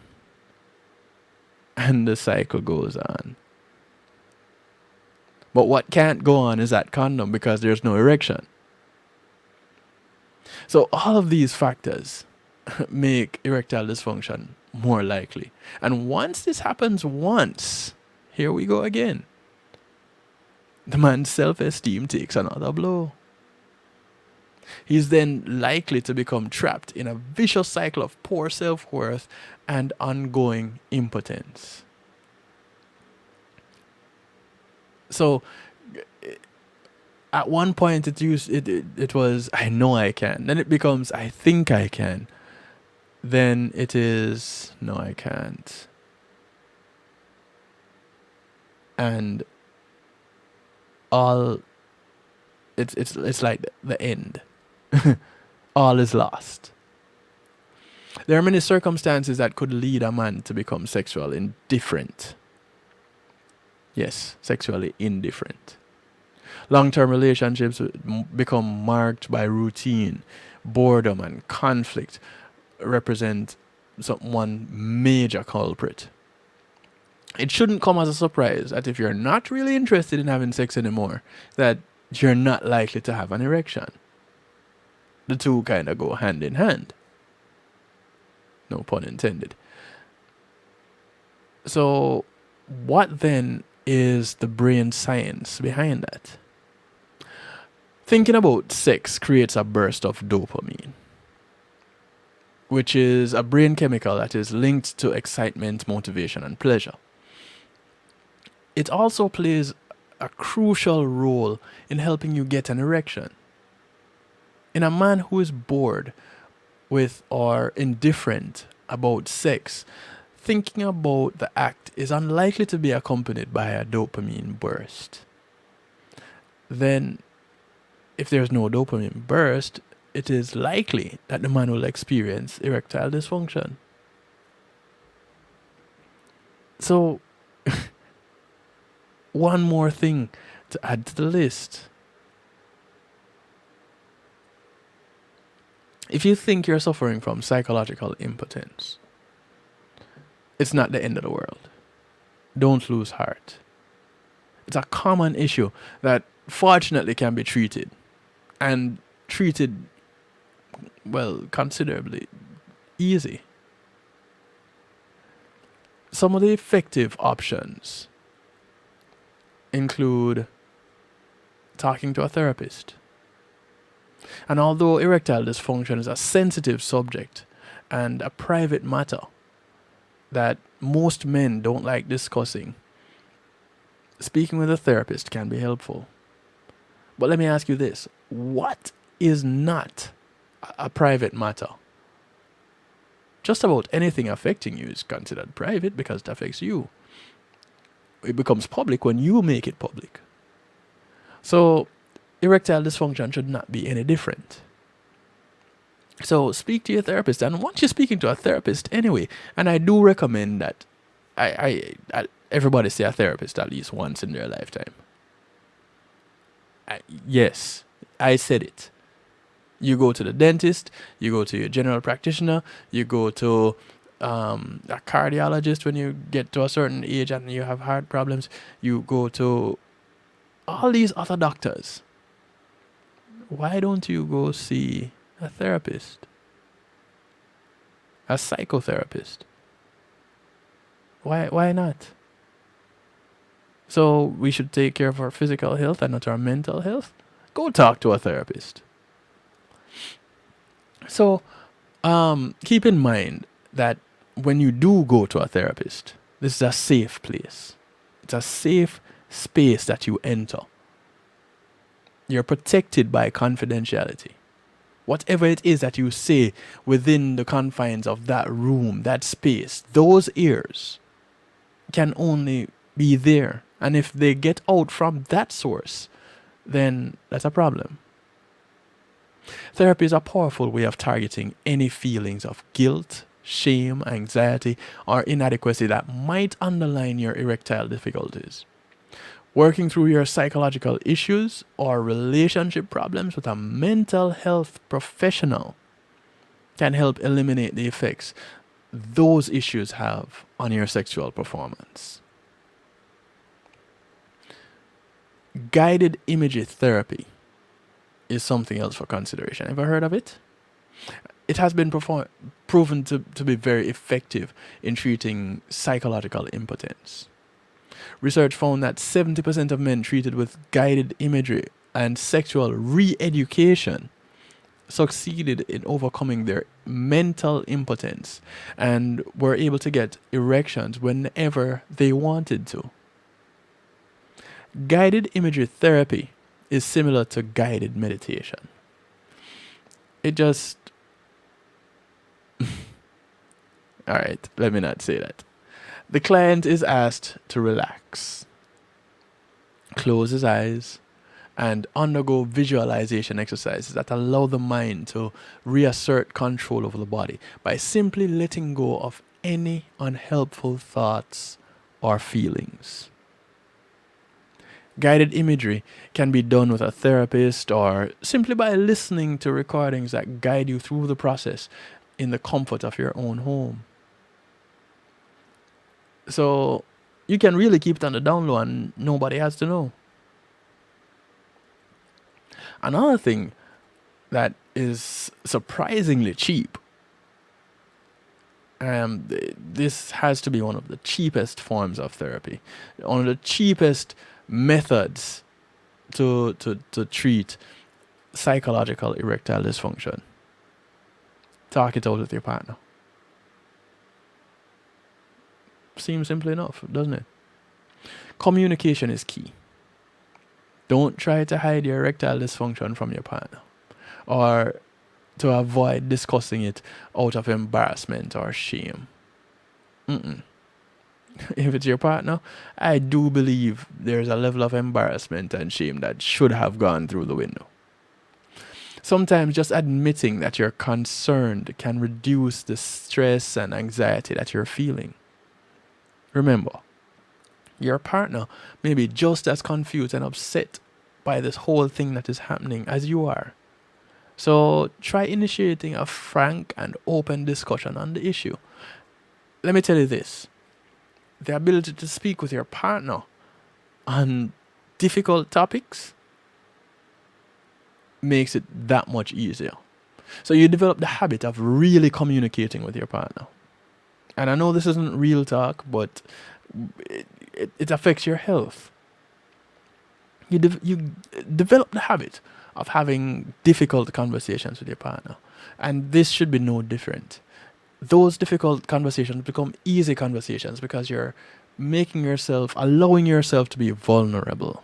And the cycle goes on. But what can't go on is that condom because there's no erection. So all of these factors make erectile dysfunction more likely. And once this happens once, Here we go again. The man's self-esteem takes another blow. He's then likely to become trapped in a vicious cycle of poor self-worth and ongoing impotence. So, at one point it was, I know I can. Then it becomes, I think I can. Then it is, no, I can't. And all, it's like the end. All is lost. There are many circumstances that could lead a man to become sexually indifferent. Yes, sexually indifferent. Long-term relationships become marked by routine, boredom, and conflict represent one major culprit. It shouldn't come as a surprise that if you're not really interested in having sex anymore, that you're not likely to have an erection. The two kind of go hand in hand. No pun intended. So, what then is the brain science behind that? Thinking about sex creates a burst of dopamine, which is a brain chemical that is linked to excitement, motivation, and pleasure. It also plays a crucial role in helping you get an erection. In a man who is bored with or indifferent about sex, thinking about the act is unlikely to be accompanied by a dopamine burst. Then, if there's no dopamine burst, it is likely that the man will experience erectile dysfunction. So, one more thing to add to the list. If you think you're suffering from psychological impotence, it's not the end of the world. Don't lose heart. It's a common issue that fortunately can be treated, and treated, well, considerably easy. Some of the effective options include talking to a therapist. And although erectile dysfunction is a sensitive subject and a private matter that most men don't like discussing, speaking with a therapist can be helpful. But let me ask you this. What is not a private matter? Just about anything affecting you is considered private because it affects you. It becomes public when you make it public. So, erectile dysfunction should not be any different. So, speak to your therapist. And once you're speaking to a therapist anyway, and I do recommend that everybody see a therapist at least once in their lifetime. Yes, I said it. You go to the dentist, you go to your general practitioner, you go to a cardiologist when you get to a certain age and you have heart problems, you go to all these other doctors. Why don't you go see a therapist? A psychotherapist? Why not? So we should take care of our physical health and not our mental health? Go talk to a therapist. So keep in mind that when you do go to a therapist, this is a safe place. It's a safe space that you enter. You're protected by confidentiality. Whatever it is that you say within the confines of that room, that space, those ears can only be there. And if they get out from that source, then that's a problem. Therapy is a powerful way of targeting any feelings of guilt, shame, anxiety, or inadequacy that might underline your erectile difficulties. Working through your psychological issues or relationship problems with a mental health professional can help eliminate the effects those issues have on your sexual performance. Guided imagery therapy is something else for consideration. Ever heard of it? It has been proven to be very effective in treating psychological impotence. Research found that 70% of men treated with guided imagery and sexual re-education succeeded in overcoming their mental impotence and were able to get erections whenever they wanted to. Guided imagery therapy is similar to guided meditation. It just... Alright, let me not say that. The client is asked to relax, close his eyes, and undergo visualization exercises that allow the mind to reassert control over the body by simply letting go of any unhelpful thoughts or feelings. Guided imagery can be done with a therapist or simply by listening to recordings that guide you through the process in the comfort of your own home. So you can really keep it on the down low and nobody has to know. Another thing that is surprisingly cheap, this has to be one of the cheapest forms of therapy, one of the cheapest methods to treat psychological erectile dysfunction. Talk it out with your partner. Seems simple enough, doesn't it? Communication is key. Don't try to hide your erectile dysfunction from your partner or to avoid discussing it out of embarrassment or shame. If it's your partner, I do believe there's a level of embarrassment and shame that should have gone through the window. Sometimes just admitting that you're concerned can reduce the stress and anxiety that you're feeling. Remember, your partner may be just as confused and upset by this whole thing that is happening as you are. So try initiating a frank and open discussion on the issue. Let me tell you this. The ability to speak with your partner on difficult topics makes it that much easier. So you develop the habit of really communicating with your partner. And I know this isn't real talk, but it affects your health. You develop the habit of having difficult conversations with your partner. And this should be no different. Those difficult conversations become easy conversations because you're allowing yourself to be vulnerable,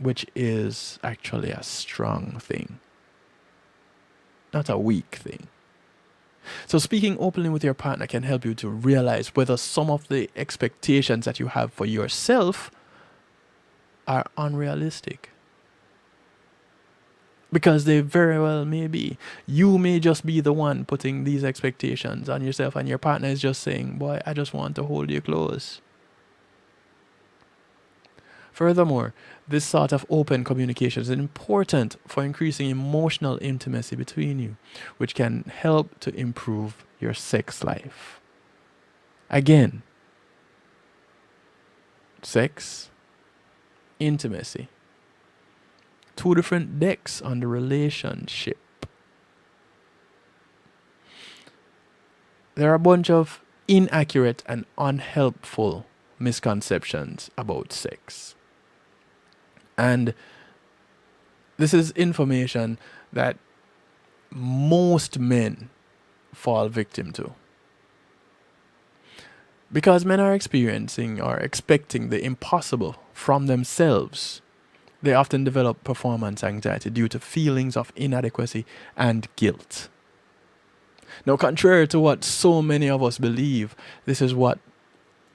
which is actually a strong thing, not a weak thing. So speaking openly with your partner can help you to realize whether some of the expectations that you have for yourself are unrealistic. Because they very well may be. You may just be the one putting these expectations on yourself and your partner is just saying, boy, I just want to hold you close. Furthermore, this sort of open communication is important for increasing emotional intimacy between you, which can help to improve your sex life. Again, sex, intimacy. Two different decks on the relationship. There are a bunch of inaccurate and unhelpful misconceptions about sex. And this is information that most men fall victim to. Because men are experiencing or expecting the impossible from themselves, they often develop performance anxiety due to feelings of inadequacy and guilt. Now, contrary to what so many of us believe, this is what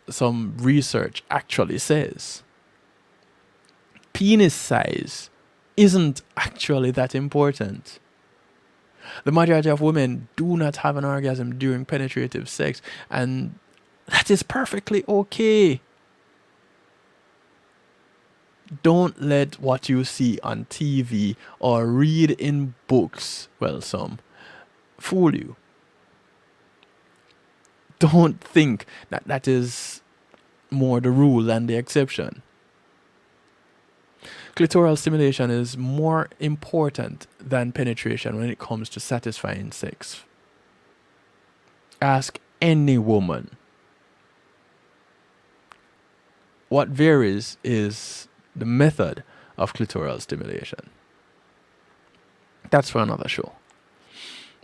some research actually says. Penis size isn't actually that important. The majority of women do not have an orgasm during penetrative sex, and that is perfectly okay. Don't let what you see on TV or read in books, well, some, fool you. Don't think that that is more the rule than the exception. Clitoral stimulation is more important than penetration when it comes to satisfying sex. Ask any woman. What varies is the method of clitoral stimulation. That's for another show.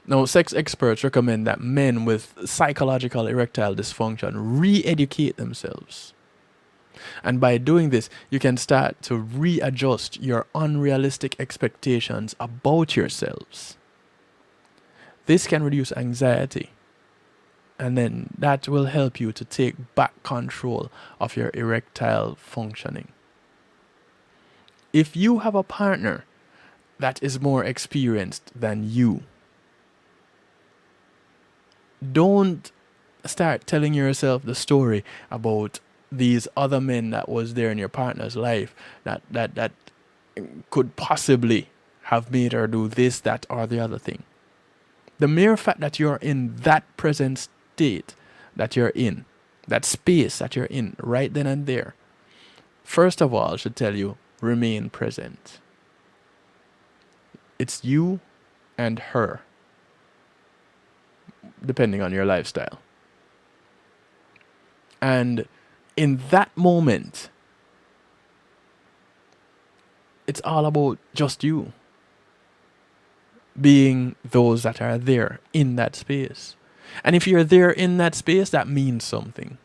Now, sex experts recommend that men with psychological erectile dysfunction re-educate themselves. And by doing this, you can start to readjust your unrealistic expectations about yourselves. This can reduce anxiety, and then that will help you to take back control of your erectile functioning. If you have a partner that is more experienced than you, don't start telling yourself the story about these other men that was there in your partner's life that could possibly have made her do this, that, or the other thing. The mere fact that you're in that present state that you're in, that space that you're in right then and there, first of all, should tell you, remain present. It's you and her, depending on your lifestyle. And in that moment, it's all about just you being those that are there in that space. And if you're there in that space, that means something.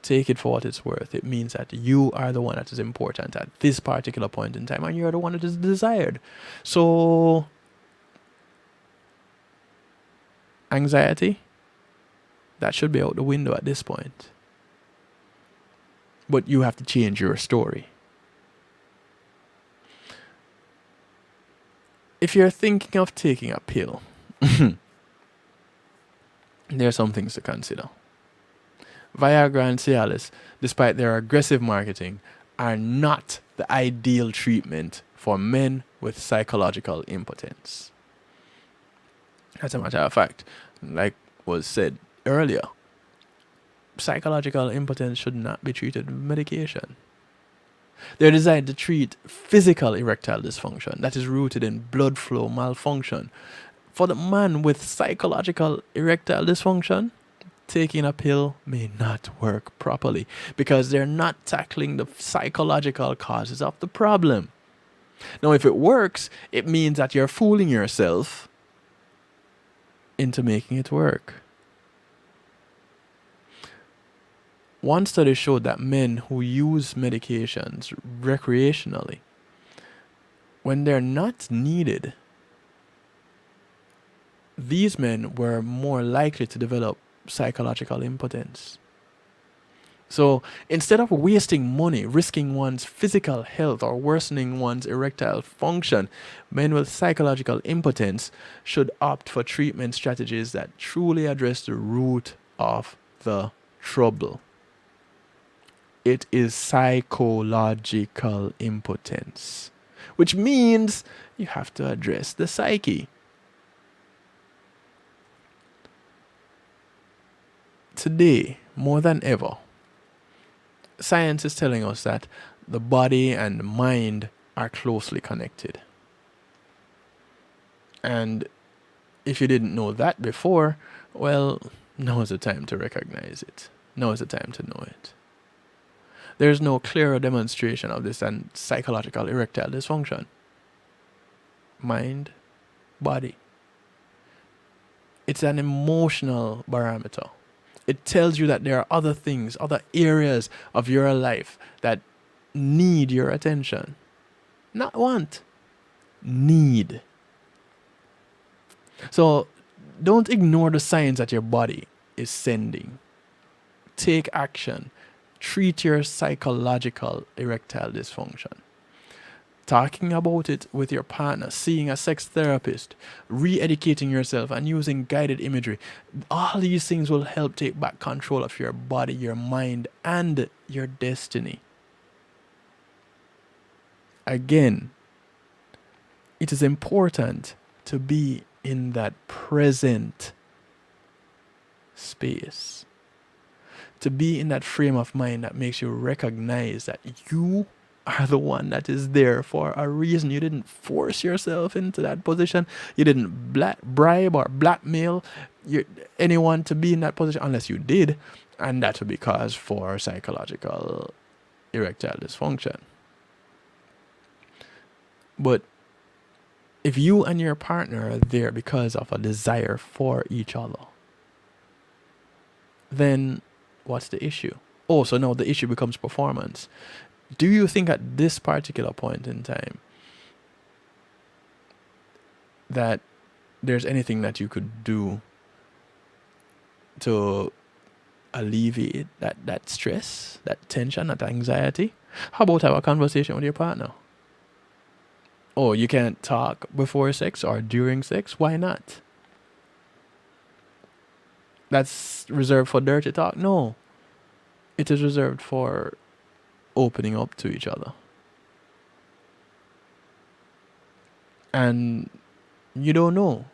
Take it for what it's worth. It means that you are the one that is important at this particular point in time, and you're the one that is desired. So, anxiety, that should be out the window at this point. But you have to change your story. If you're thinking of taking a pill, there are some things to consider. Viagra and Cialis, despite their aggressive marketing, are not the ideal treatment for men with psychological impotence. As a matter of fact, like was said earlier, psychological impotence should not be treated with medication. They're designed to treat physical erectile dysfunction that is rooted in blood flow malfunction. For the man with psychological erectile dysfunction, taking a pill may not work properly because they're not tackling the psychological causes of the problem. Now, if it works, it means that you're fooling yourself into making it work. One study showed that men who use medications recreationally, when they're not needed, these men were more likely to develop psychological impotence. So instead of wasting money, risking one's physical health, or worsening one's erectile function, men with psychological impotence should opt for treatment strategies that truly address the root of the trouble. It is psychological impotence, which means you have to address the psyche. Today, more than ever, science is telling us that the body and the mind are closely connected. And if you didn't know that before, well, now is the time to recognize it. Now is the time to know it. There's no clearer demonstration of this than psychological erectile dysfunction. Mind, body. It's an emotional barometer. It tells you that there are other things, other areas of your life that need your attention. Not want, need. So don't ignore the signs that your body is sending. Take action. Treat your psychological erectile dysfunction. Talking about it with your partner, seeing a sex therapist, re-educating yourself, and using guided imagery. All these things will help take back control of your body, your mind, and your destiny. Again, it is important to be in that present space. To be in that frame of mind that makes you recognize that you are the one that is there for a reason. You didn't force yourself into that position. You didn't bribe or blackmail anyone to be in that position, unless you did. And that would be cause for psychological erectile dysfunction. But if you and your partner are there because of a desire for each other, then what's the issue? Oh, so now the issue becomes performance. Do you think at this particular point in time that there's anything that you could do to alleviate that stress, that tension, that anxiety? How about have a conversation with your partner? Oh, you can't talk before sex or during sex? Why not? That's reserved for dirty talk? No. It is reserved for opening up to each other. And you don't know.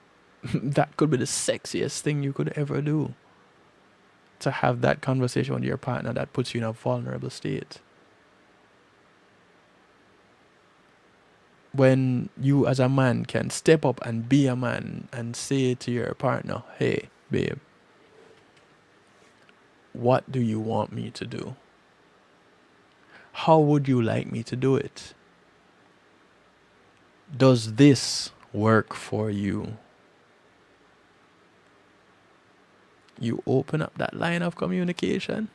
That could be the sexiest thing you could ever do. To have that conversation with your partner that puts you in a vulnerable state. When you as a man can step up and be a man and say to your partner, hey, babe, what do you want me to do? How would you like me to do it? Does this work for you? You open up that line of communication.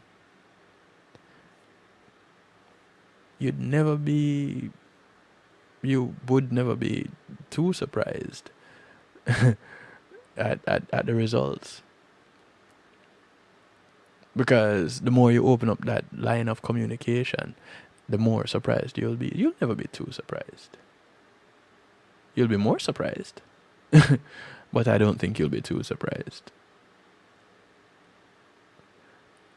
You would never be too surprised at the results. Because the more you open up that line of communication, the more surprised you'll be. You'll never be too surprised. You'll be more surprised. But I don't think you'll be too surprised.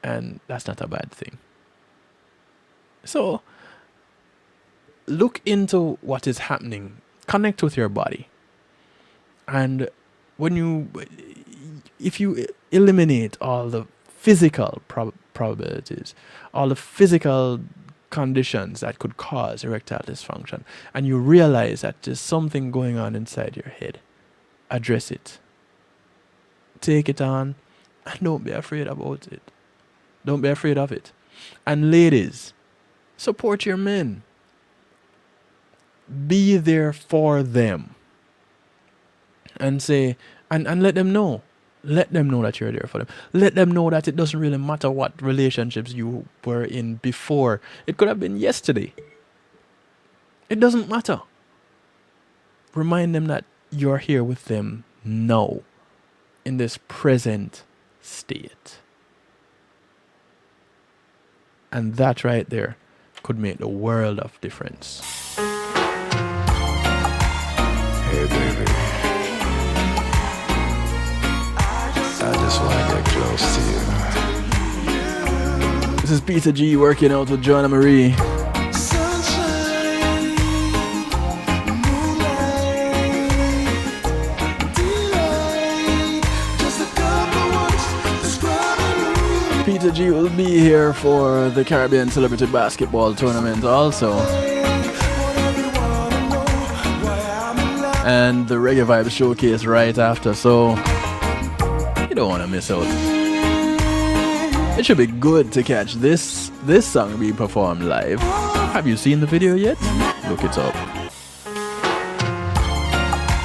And that's not a bad thing. So, look into what is happening. Connect with your body. And if you eliminate all the physical probabilities, all the physical conditions that could cause erectile dysfunction, and you realize that there's something going on inside your head, address it. Take it on, and don't be afraid about it. Don't be afraid of it. And ladies, support your men. Be there for them. And say, and let them know. Let them know that you're there for them. Let them know that it doesn't really matter what relationships you were in before. It could have been yesterday. It doesn't matter. Remind them that you're here with them now, in this present state. And that right there could make the world of difference. Hey, baby. I just want to get close to you. This is Peter G working out with Joanna Marie. Peter G will be here for the Caribbean Celebrity Basketball Tournament also. And the Reggae Vibe Showcase right after, so you don't want to miss out. It should be good to catch this song being performed live. Have you seen the video yet? Look it up.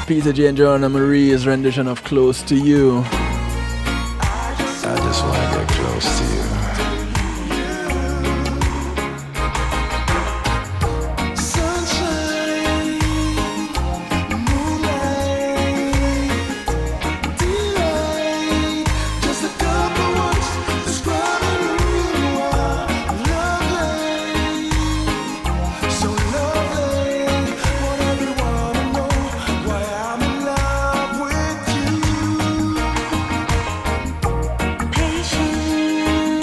Peter J and Joanna Marie's rendition of Close to You. I just want to get close to you. Patient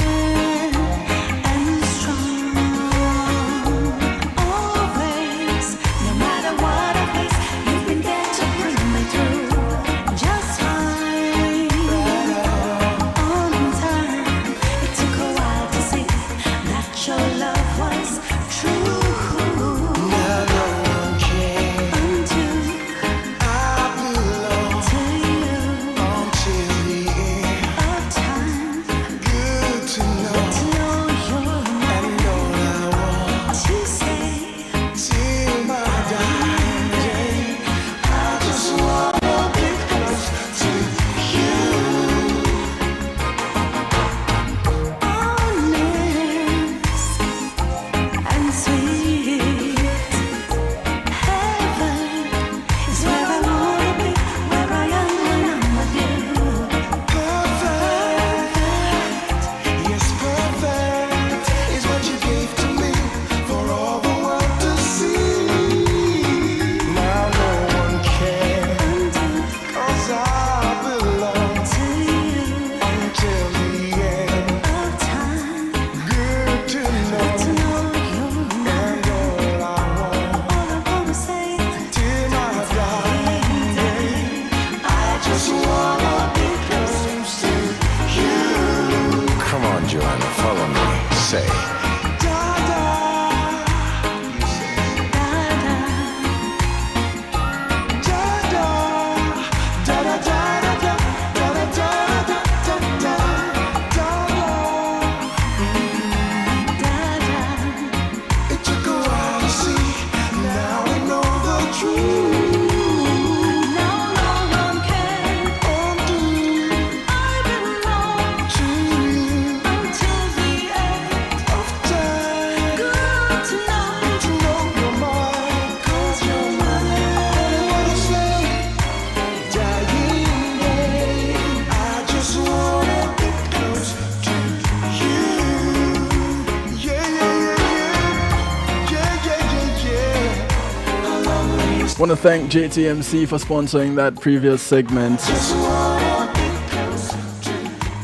Want to thank JTMC for sponsoring that previous segment.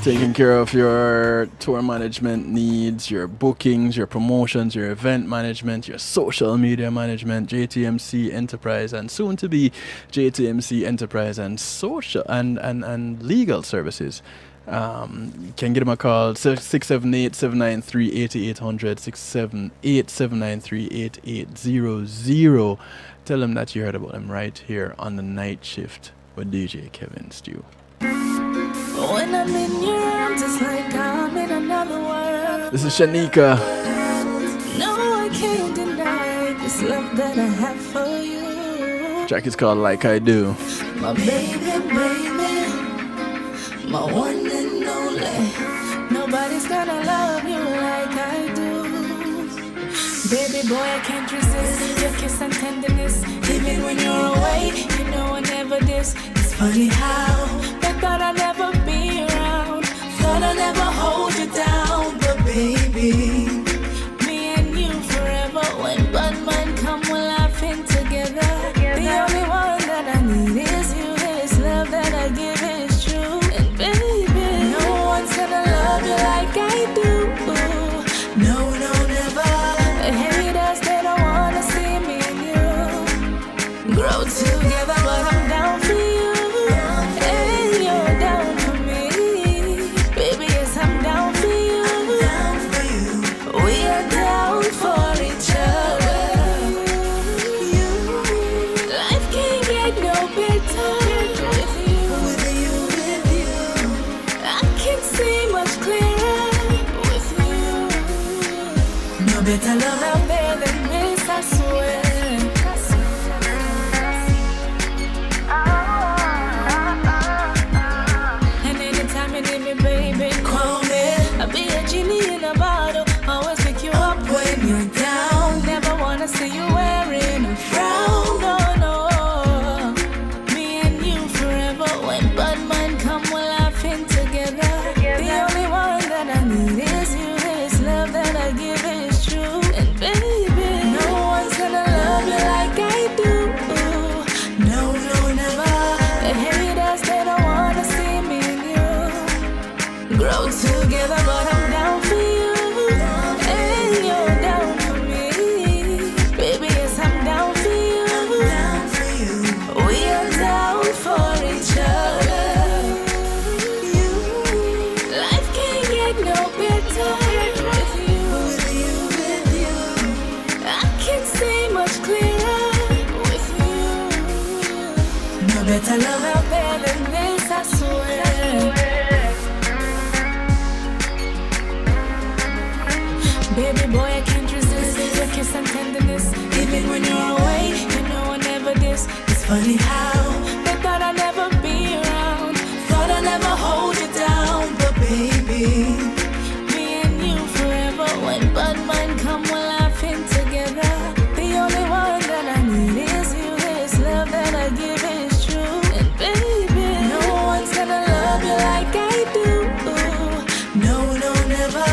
Taking care of your tour management needs, your bookings, your promotions, your event management, your social media management, JTMC Enterprise, and soon to be JTMC Enterprise and social and legal services. You can give them a call, 678-793-8800, 678-793-8800. Tell them that you heard about them right here on the night shift with DJ Kevin Stew. When I'm in your arms, it's like I'm in another world. This is Shanika. No, I can't deny this love that I have for you. Track is called Like I Do. My baby, my one and only. Nobody's gonna love you like I do. Baby boy, I can't resist your kiss and tenderness. Even when you're away, you know I never diss. It's funny how I thought I'd never be around, thought I'd never hold you down. But baby, me and you forever. When bad man come, we're laughing together. The only one that I need is you. This love that I give is true. And baby, no one's gonna love you like I do. No, no, never. The haters, they don't wanna see me and you grow together, but I'm down for you. And you're down for me. Baby, yes, I'm down for you. We are down for each other. Life can't get no better with you. I can see much clearer with you. No better love out there than this, I swear. And anytime you need me, baby, call me. I'll be a genie in a bottle, always pick you up when you're down. Never wanna see you wearing a frown, no, no. Me and you forever. When bad man come, we're laughing together. The only one that I need is you. This love that I give is true. And baby, no one's gonna love you like I do. No, no, never. The haters, they don't wanna see me and you grow together, but I'm down for you. And you're down for me. Baby, yes, I'm down for you. We are down for each other. Life can't get no better with you. I can see much clearer with you. No better love out there than this, I swear. Baby boy, I can't resist your kiss and tenderness. Even when you're away, you know I never diss. It's funny how they thought I'd never be around, thought I'd never hold you down. But baby, me and you forever. When bad man come, we're laughing together. The only one that I need is you. This love that I give is true. And baby, no one's gonna love you like I do. No, no, never.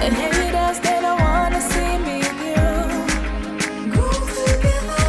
And haters, they don't wanna see me and you grow together.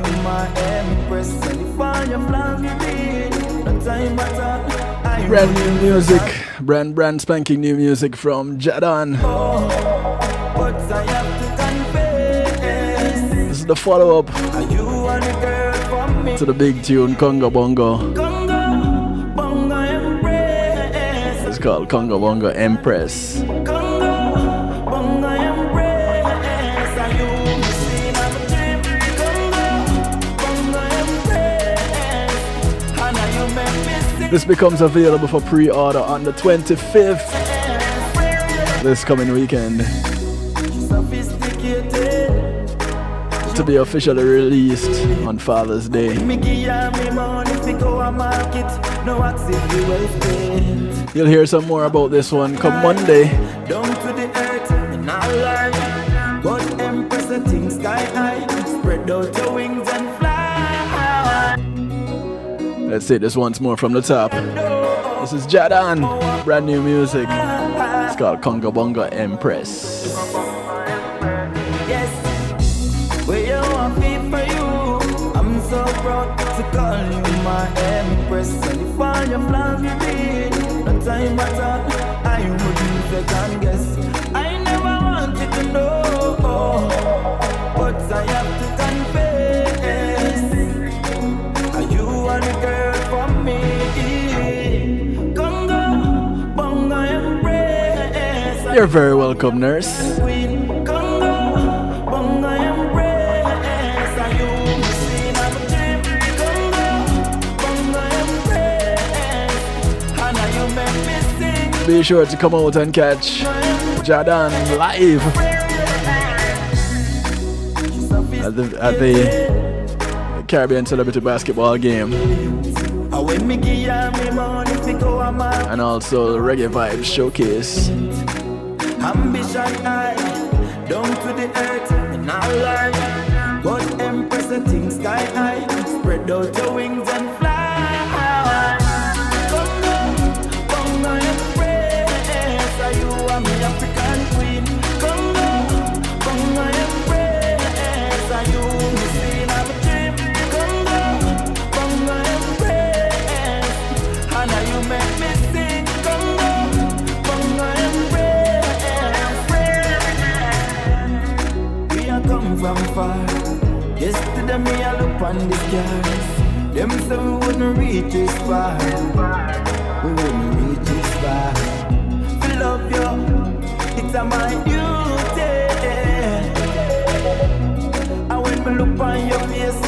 you my empress. And if all your plans will be, no time at all. Brand new music, brand spanking new music from Jadon. But I have to confess, This is the follow-up you are the girl for me. to the big tune Congo Bongo. Congo Bongo Empress. It's called Congo Bongo Empress. Congo Bongo Empress. Are you missing of a dream? Congo Bongo Empress. And are you make me sing? This becomes available for pre-order on the 25th, this coming weekend, Sophisticated. to be officially released on Father's Day. Me give her me money fi go a market. No what's if you well spent. You'll hear some more about this one come Monday. Down to the earth, and I lie. But Empress the thing sky high. Spread out your wings and fly. Let's say this once more from the top. This is Jadon, brand new music. It's called Congo Bongo Empress. Yes, where you want me for you. I'm so proud to call you my empress. And if all your plans will be, no time at all, I wouldn't second guess. I never wanted to know, but I have to confess, you are the girl for me. Congo Bongo Empress. You're very welcome, nurse. Queen Congo Bongo Empress. Are you missing of a dream? Congo Bongo Empress. And are you make me sing? Be sure to come out and catch Jadon live at the Caribbean Celebrity Basketball game, When me give her me money fi go a market. and also the Reggae Vibes Showcase. Ambition high, down to the earth, and I lie. But Empress the thing sky high, spread out your wings and fly. Congo Bongo Empress, are you a me African queen? Congo Bongo Empress, are you missing of a dream? Congo Bongo Empress, and are you make me sing? Congo Bongo Empress. We are come from far. Yesterday me a look on the skies. Them say we wouldn't reach this far. We wouldn't reach this far. We love you, it's a my duty. And when me look on your face,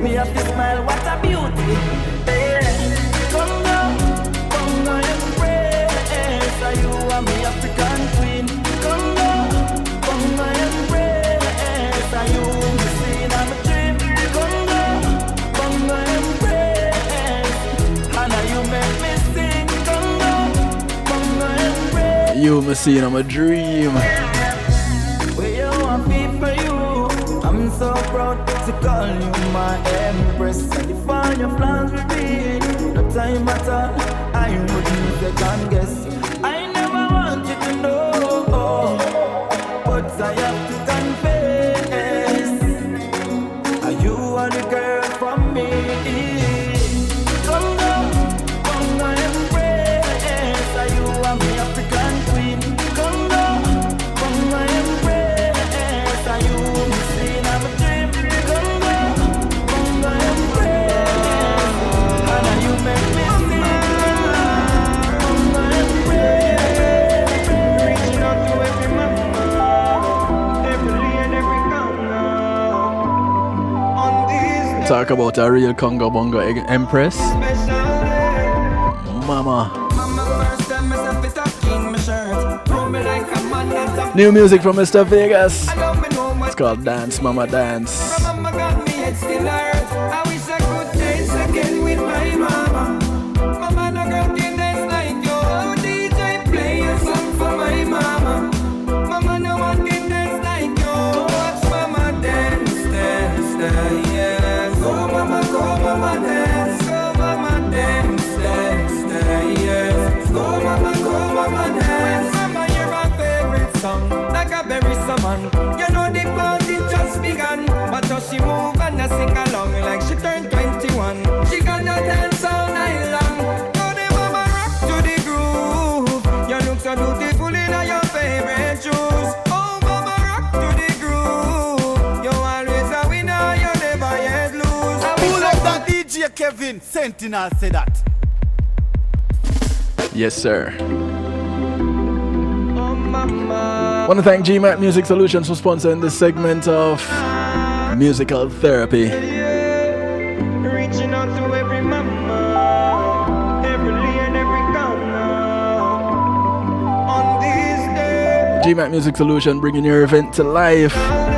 me have to smile, what a beauty. Congo Bongo Empress, are you a me African queen? Congo Bongo Empress, are you missing of a dream? Congo Bongo Empress, and are you make me sing? Congo Bongo Empress. You me seeing I'm a dream. Where you want me for you? I'm so proud to call you my empress. And if all your plans will be, no time at all, I wouldn't second guess. I never wanted to know, but I have to confess, you are the girl for me. Congo Bongo Empress, are you a me African queen? Congo Bongo Empress, are you missing of a dream? Congo Bongo Empress, and are you make me sing? Bongo Empress, reaching out to every mama, every lane, every corner. On this Talk about a real Congo Bongo Empress. Mama. New music from Mr. Vegas. It's called Dance Mama Dance. Mama got me head still hurt. I wish I could dance again with my mama. Mama no girl can dance like you. Oh, DJ play a song for my mama. Mama no one can dance like you. Watch mama dance, dance, dance, yes. Go mama dance. Go mama dance, dance, dance, yes. Go mama dance. Mama, you're my favorite song. Like a berry summon. You know the party just begun. But how she move and and I sing along like she turned 21. She gonna dance all night long. Go the mama rock to the groove. You look so beautiful in your favorite shoes. Oh mama rock to the groove. You always a winner, you never yet lose. Pull up that DJ Kevin Sentinel say that. Yes, sir. Want to thank GMAT Music Solutions for sponsoring this segment of Musical Therapy. Reaching out to every mama, every lane, every corner. On this day, GMAT Music Solution bringing your event to life,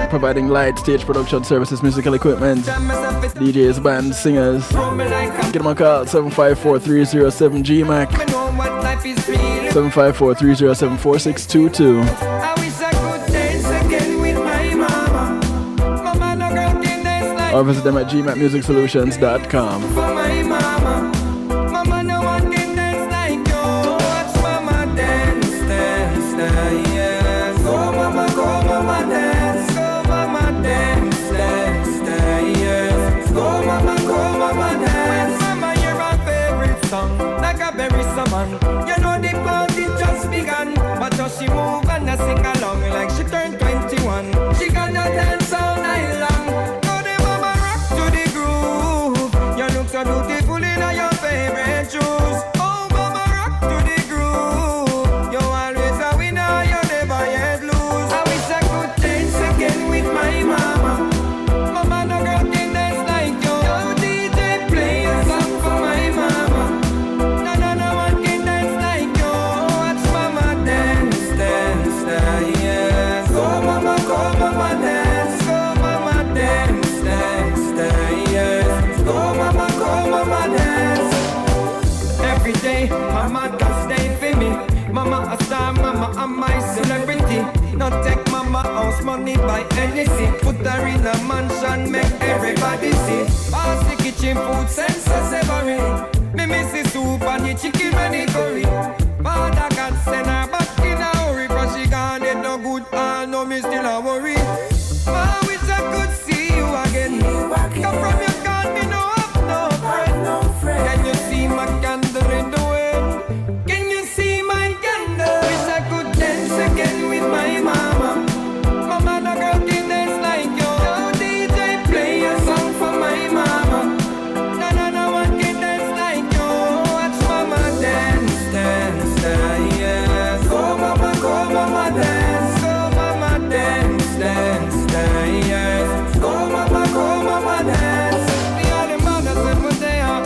providing light, stage production services, musical equipment, DJs, bands, singers. Get them a call 754-307-GMAC, 754-307-4622. I wish I could dance again with my mama. Mama, no girl can dance like Or visit them at gmatmusicsolutions.com. for my mama. Mama, no one can dance like you. Watch mama dance, dance, dance, yes. Go mama dance. Go mama dance, dance, dance, yes. Go mama dance. Mama, you're my favorite song, like a berry summer. You know the party just begun, but how she move and I sing along like she turned 21. She gonna dance all night long. Go the mama rock to the groove. You look so beautiful in your favorite shoes. Oh mama rock to the groove. You always a winner, you never yet lose. I wish I could dance again with my mama. Mama, no girl can dance like you. Yo, DJ, play a song for my mama. No one can dance like you. Watch mama dance, dance, dance, yes. Go mama dance. Go mama dance, dance, dance, yes. Go mama dance. Every day, mama does stay for me. Mama a star, mama a my celebrity. Not take mama house money by anything. Put her in a mansion, make everybody see. Pass the kitchen food, sense of savory. Me miss the soup and the chicken when it curry. Father God send her back in a hurry, but she gone it no good. I know me still a worry. I wish I could see you again. Come from your God, me no have no friend. Can you see my candle in the wind? Can you see my candle? Wish I could dance again with my mama. Mama, no girl can dance like you. Yo, DJ, play a song for my mama. No one can dance like you. Watch mama dance, dance, dance, yes. Go mama dance. Go mama dance, dance, dance, yes. Go mama dance. The other mothers them were there.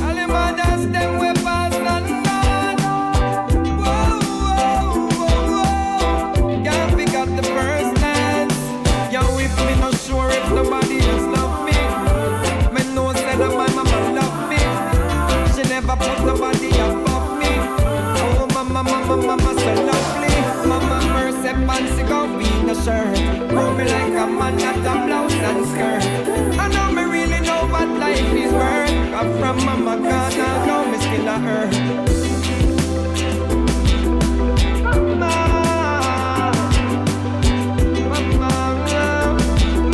All the mothers them were past and gone. Whoa. Can't pick up the first dance. Yo, if me not sure if nobody else love me. Me know say that my mama love me. She never put nobody above me. Oh, mama so lovely. Mama mercy fancy go be no shirt. Roll me like a man at a blouse and skirt. I know me really know what life is worth. I'm from mama God, I know me still a hurt. Mama,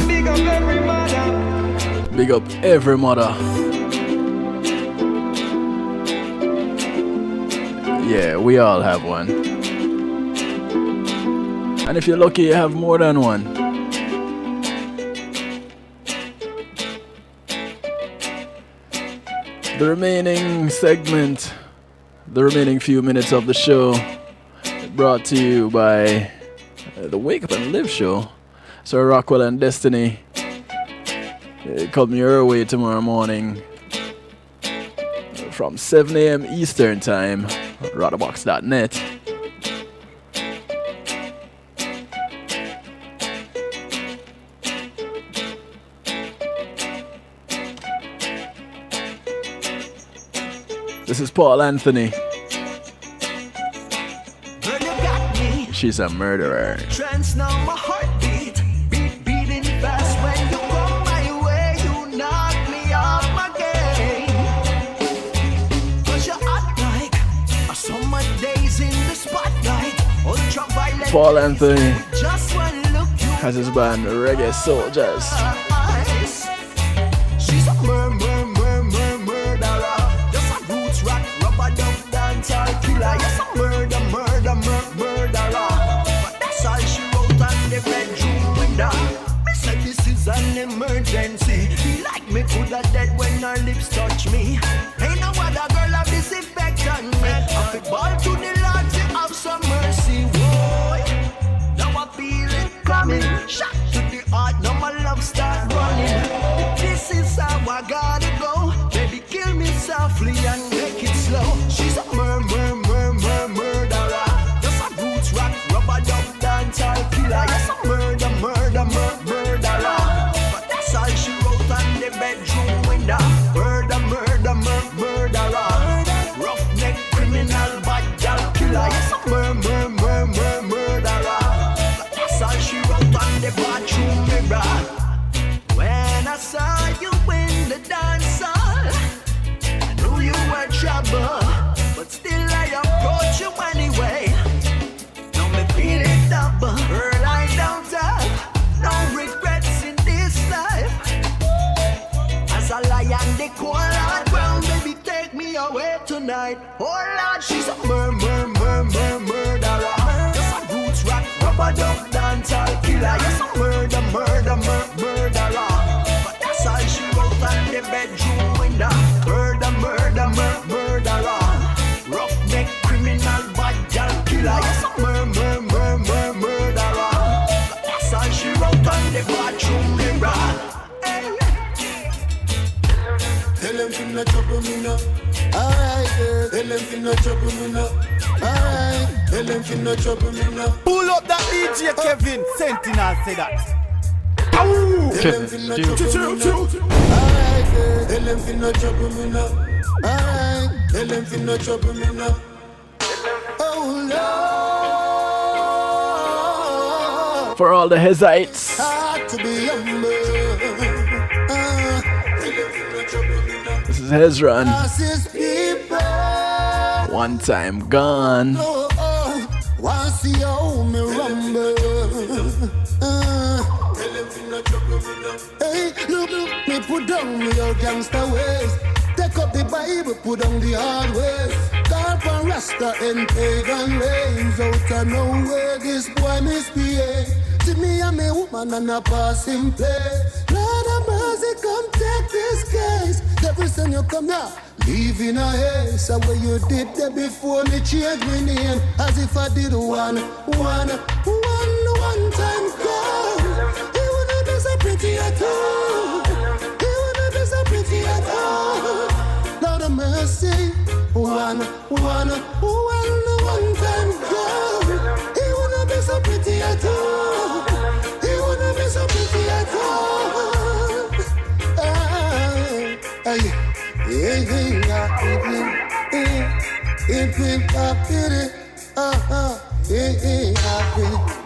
big up every mother. Big up every mother. Yeah, we all have one. And if you're lucky, you have more than one. The remaining segment, the remaining few minutes of the show, brought to you by the Wake Up and Live show. Sir Rockwell and Destiny. Come your way tomorrow morning from 7 a.m. Eastern Time, Rotterbox.net. This is Paul Anthony. She's a murderer. Trance now my heartbeat, beating fast. When you come my way, you knock me off my game. 'Cause you act like a summer days in the spotlight. Ultraviolet. Paul Anthony Just one look, you has his band Reggae Soldiers. eyes. and the cold Lord. Well, baby, take me away tonight. Oh Lord, she's a murderer. Just a roots rock, rubber duck, dancehall killer. Yes, a murderer. But that's all she wrote on the bedroom window. Murderer. Roughneck, criminal, bad girl killer. Yes, a murderer. But that's all she wrote on the bathroom mirror. Tell them to not trouble me now. Alright, girl. Tell them to not trouble me now. Alright. Tell them to not trouble me now. Pull up that DJ Kevin. Sentinel say that. Tell them to not trouble me now. Alright, girl. Tell them to not trouble me now. Alright. Tell them to not trouble me now. Oh Lord. For all the Hezites. Hard to be humble. This is Hezron. One time gone. Want see how me rumble. Hey, look, me put down me old gangster ways. Take up the Bible, put down the hard ways. Call for Rasta and pagan rains. Out of nowhere, this boy misbehave. See me and me woman and a passing place. Lord of mercy, come take this case. Every time you come now, leave in a haze. So what you did there before me change my name. As if I did one time go. He wouldn't be so pretty at all. He wouldn't be so pretty at all. Lord of mercy, one time go. He wouldn't be so pretty at all. He wouldn't be so pretty at all.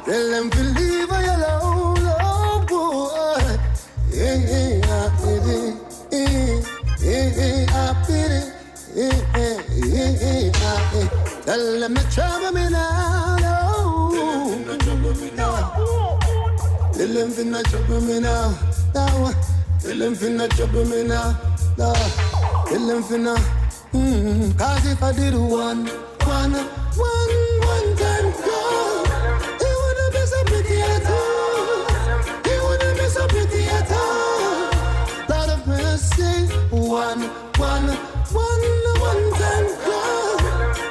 Tell them to leave her alone, oh boy. Tell them to trouble me now, no. Tell them to not trouble me now, no. Tell them to not trouble me now, no. Tell them to not. Cause if I did one time go, it wouldn't be so pretty at all. It wouldn't be so pretty at all. Lord of mercy, one time go,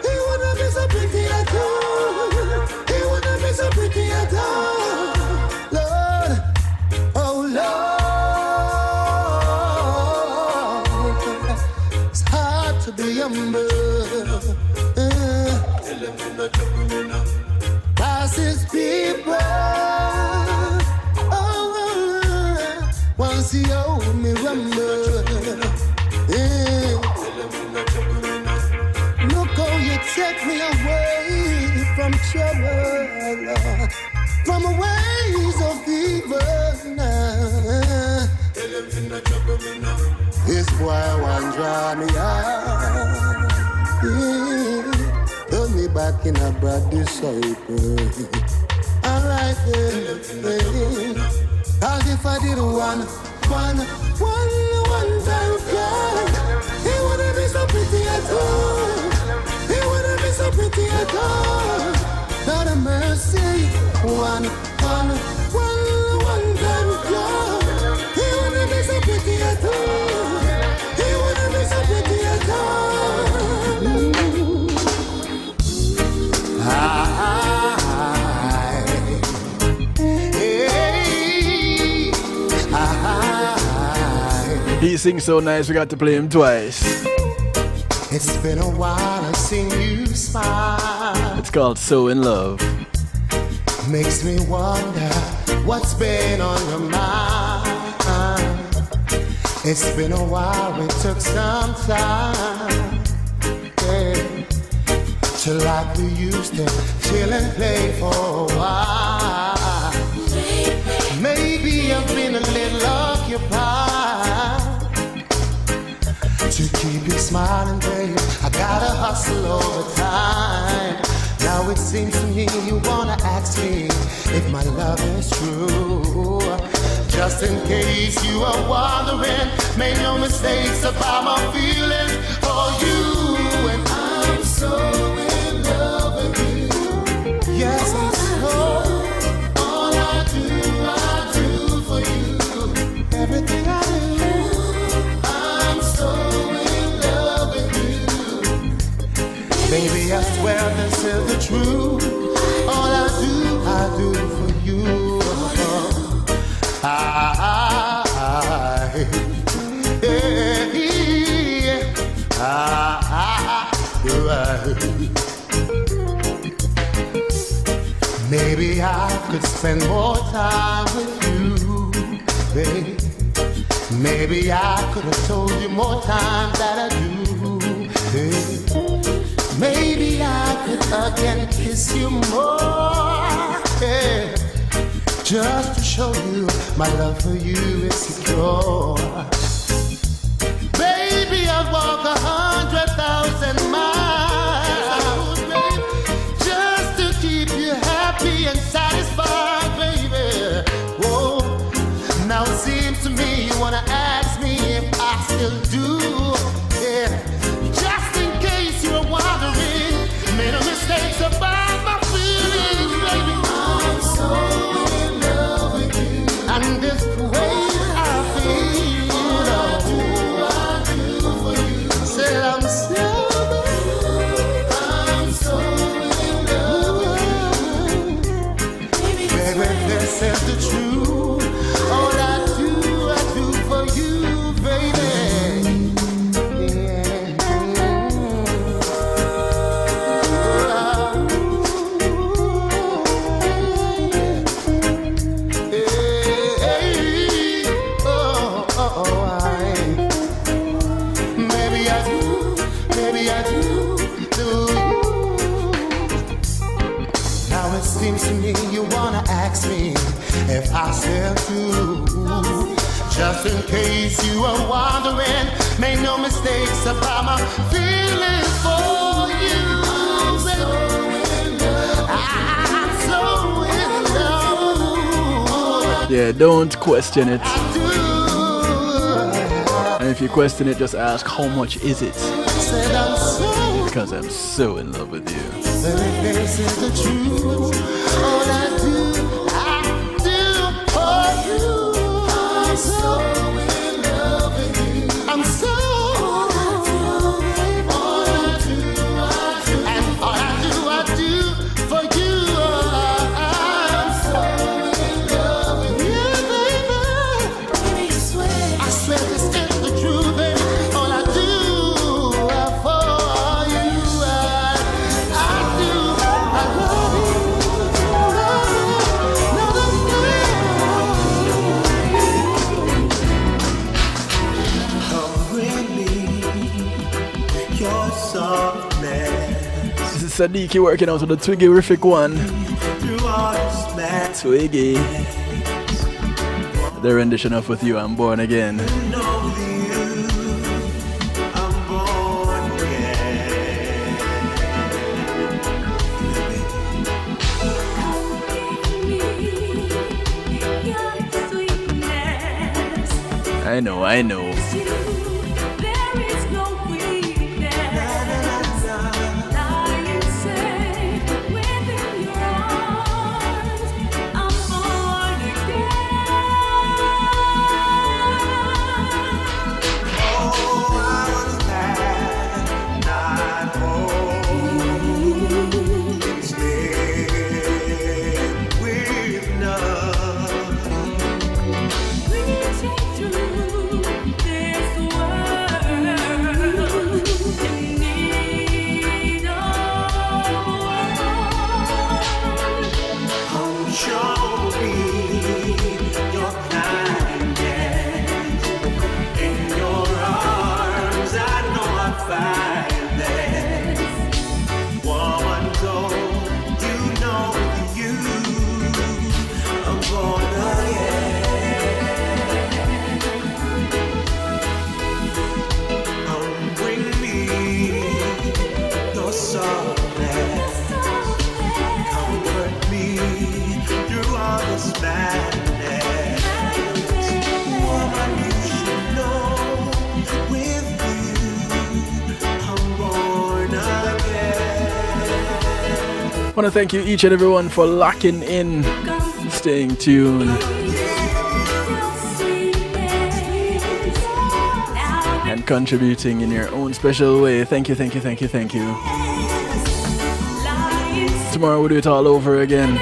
it wouldn't be so pretty at all. It wouldn't be so pretty at all. Lord, oh Lord, it's hard to be humble. Pass his people. Once you hold me rumble. Look how you take me away from trouble, from the ways of evil now. This boy won't draw me out. Put me back in a bad disciple. Alright then. Cause if I did one time God, he wouldn't be so pretty at all. He wouldn't be so pretty at all. Lord of mercy, one time God, he wouldn't be so pretty at all. He wouldn't be so pretty at all. He sings so nice, we got to play him twice. It's been a while I've seen you smile. It's called So In Love. Makes me wonder what's been on your mind. It's been a while, it took some time, yeah, to like we used to chill and play for a while. Maybe I've been a little occupied. To keep you smiling, babe, I gotta hustle over time. Now it seems to me you wanna ask me if my love is true. Just in case you are wondering, make no mistakes about my feelings for you. And I'm so in love with you. Yes, I'm so. All I do for you. Everything I do, I'm so in love with you. Baby, I swear this is the truth. All I do for you. Maybe I could spend more time with you, baby. Maybe I could have told you more times that I do, baby. Maybe I could again kiss you more, yeah. Just to show you my love for you is secure. Baby, I'd walk 100,000 miles, baby, just to keep you happy and satisfied, baby. Whoa, now it seems to me you wanna ask me if I still do, yeah. Just in case you're wondering, made no mistakes about my feelings, baby. I'm so in love with you, and this the way I feel. I do for you. Said I'm so in love with you. Baby, this is the truth. All I do for you, baby. Seems to me you wanna ask me if I still do. Just in case you are wondering, make no mistakes about my feelings for you. I'm so in love. Yeah, don't question it. And if you question it, just ask how much is it? Because I'm so in love with you. This is the truth. All I do for you. I'm so in love with you. I'm so. All I do, and all I do for you. I'm so in love with you, baby. I swear this is the truth, baby. All I do for you. This is Sadiki working out with the Twiggy-rific one. Twiggy. The rendition of With You I'm Born Again. I know. This I want to thank you each and everyone for locking in, staying tuned, and contributing in your own special way. Thank you, thank you, thank you, thank you. Tomorrow we'll do it all over again.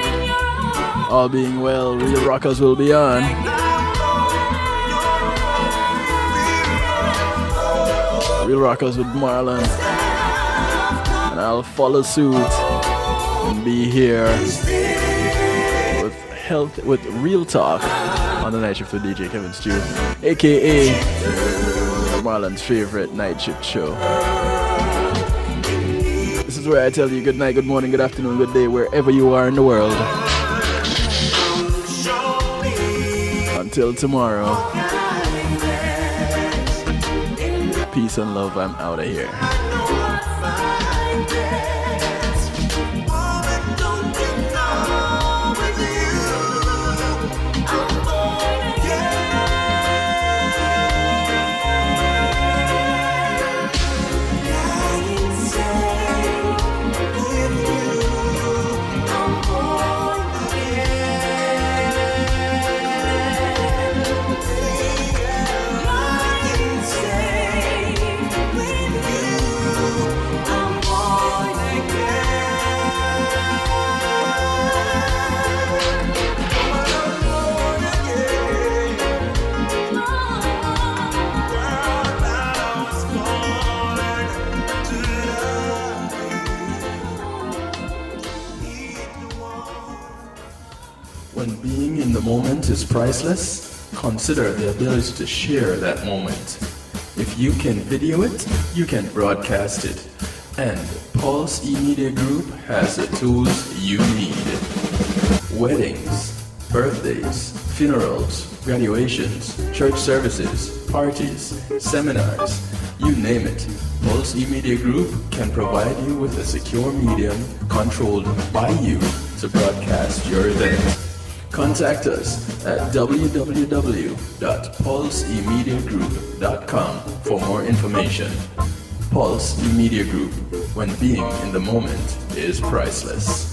All being well, Real Rockers will be on. Real Rockers with Marlon. And I'll follow suit and be here with Real Talk on the night shift with DJ Kevin Stew, aka Marlon's favorite night shift show. This is where I tell you good night, good morning, good afternoon, good day, wherever you are in the world. Until tomorrow, peace and love. I'm out of here. When being in the moment is priceless, consider the ability to share that moment. If you can video it, you can broadcast it. And Pulse E-Media Group has the tools you need. Weddings, birthdays, funerals, graduations, church services, parties, seminars, you name it. Pulse E-Media Group can provide you with a secure medium controlled by you to broadcast your event. Contact us at www.pulseemediagroup.com for more information. Pulse E-Media Group, when being in the moment is priceless.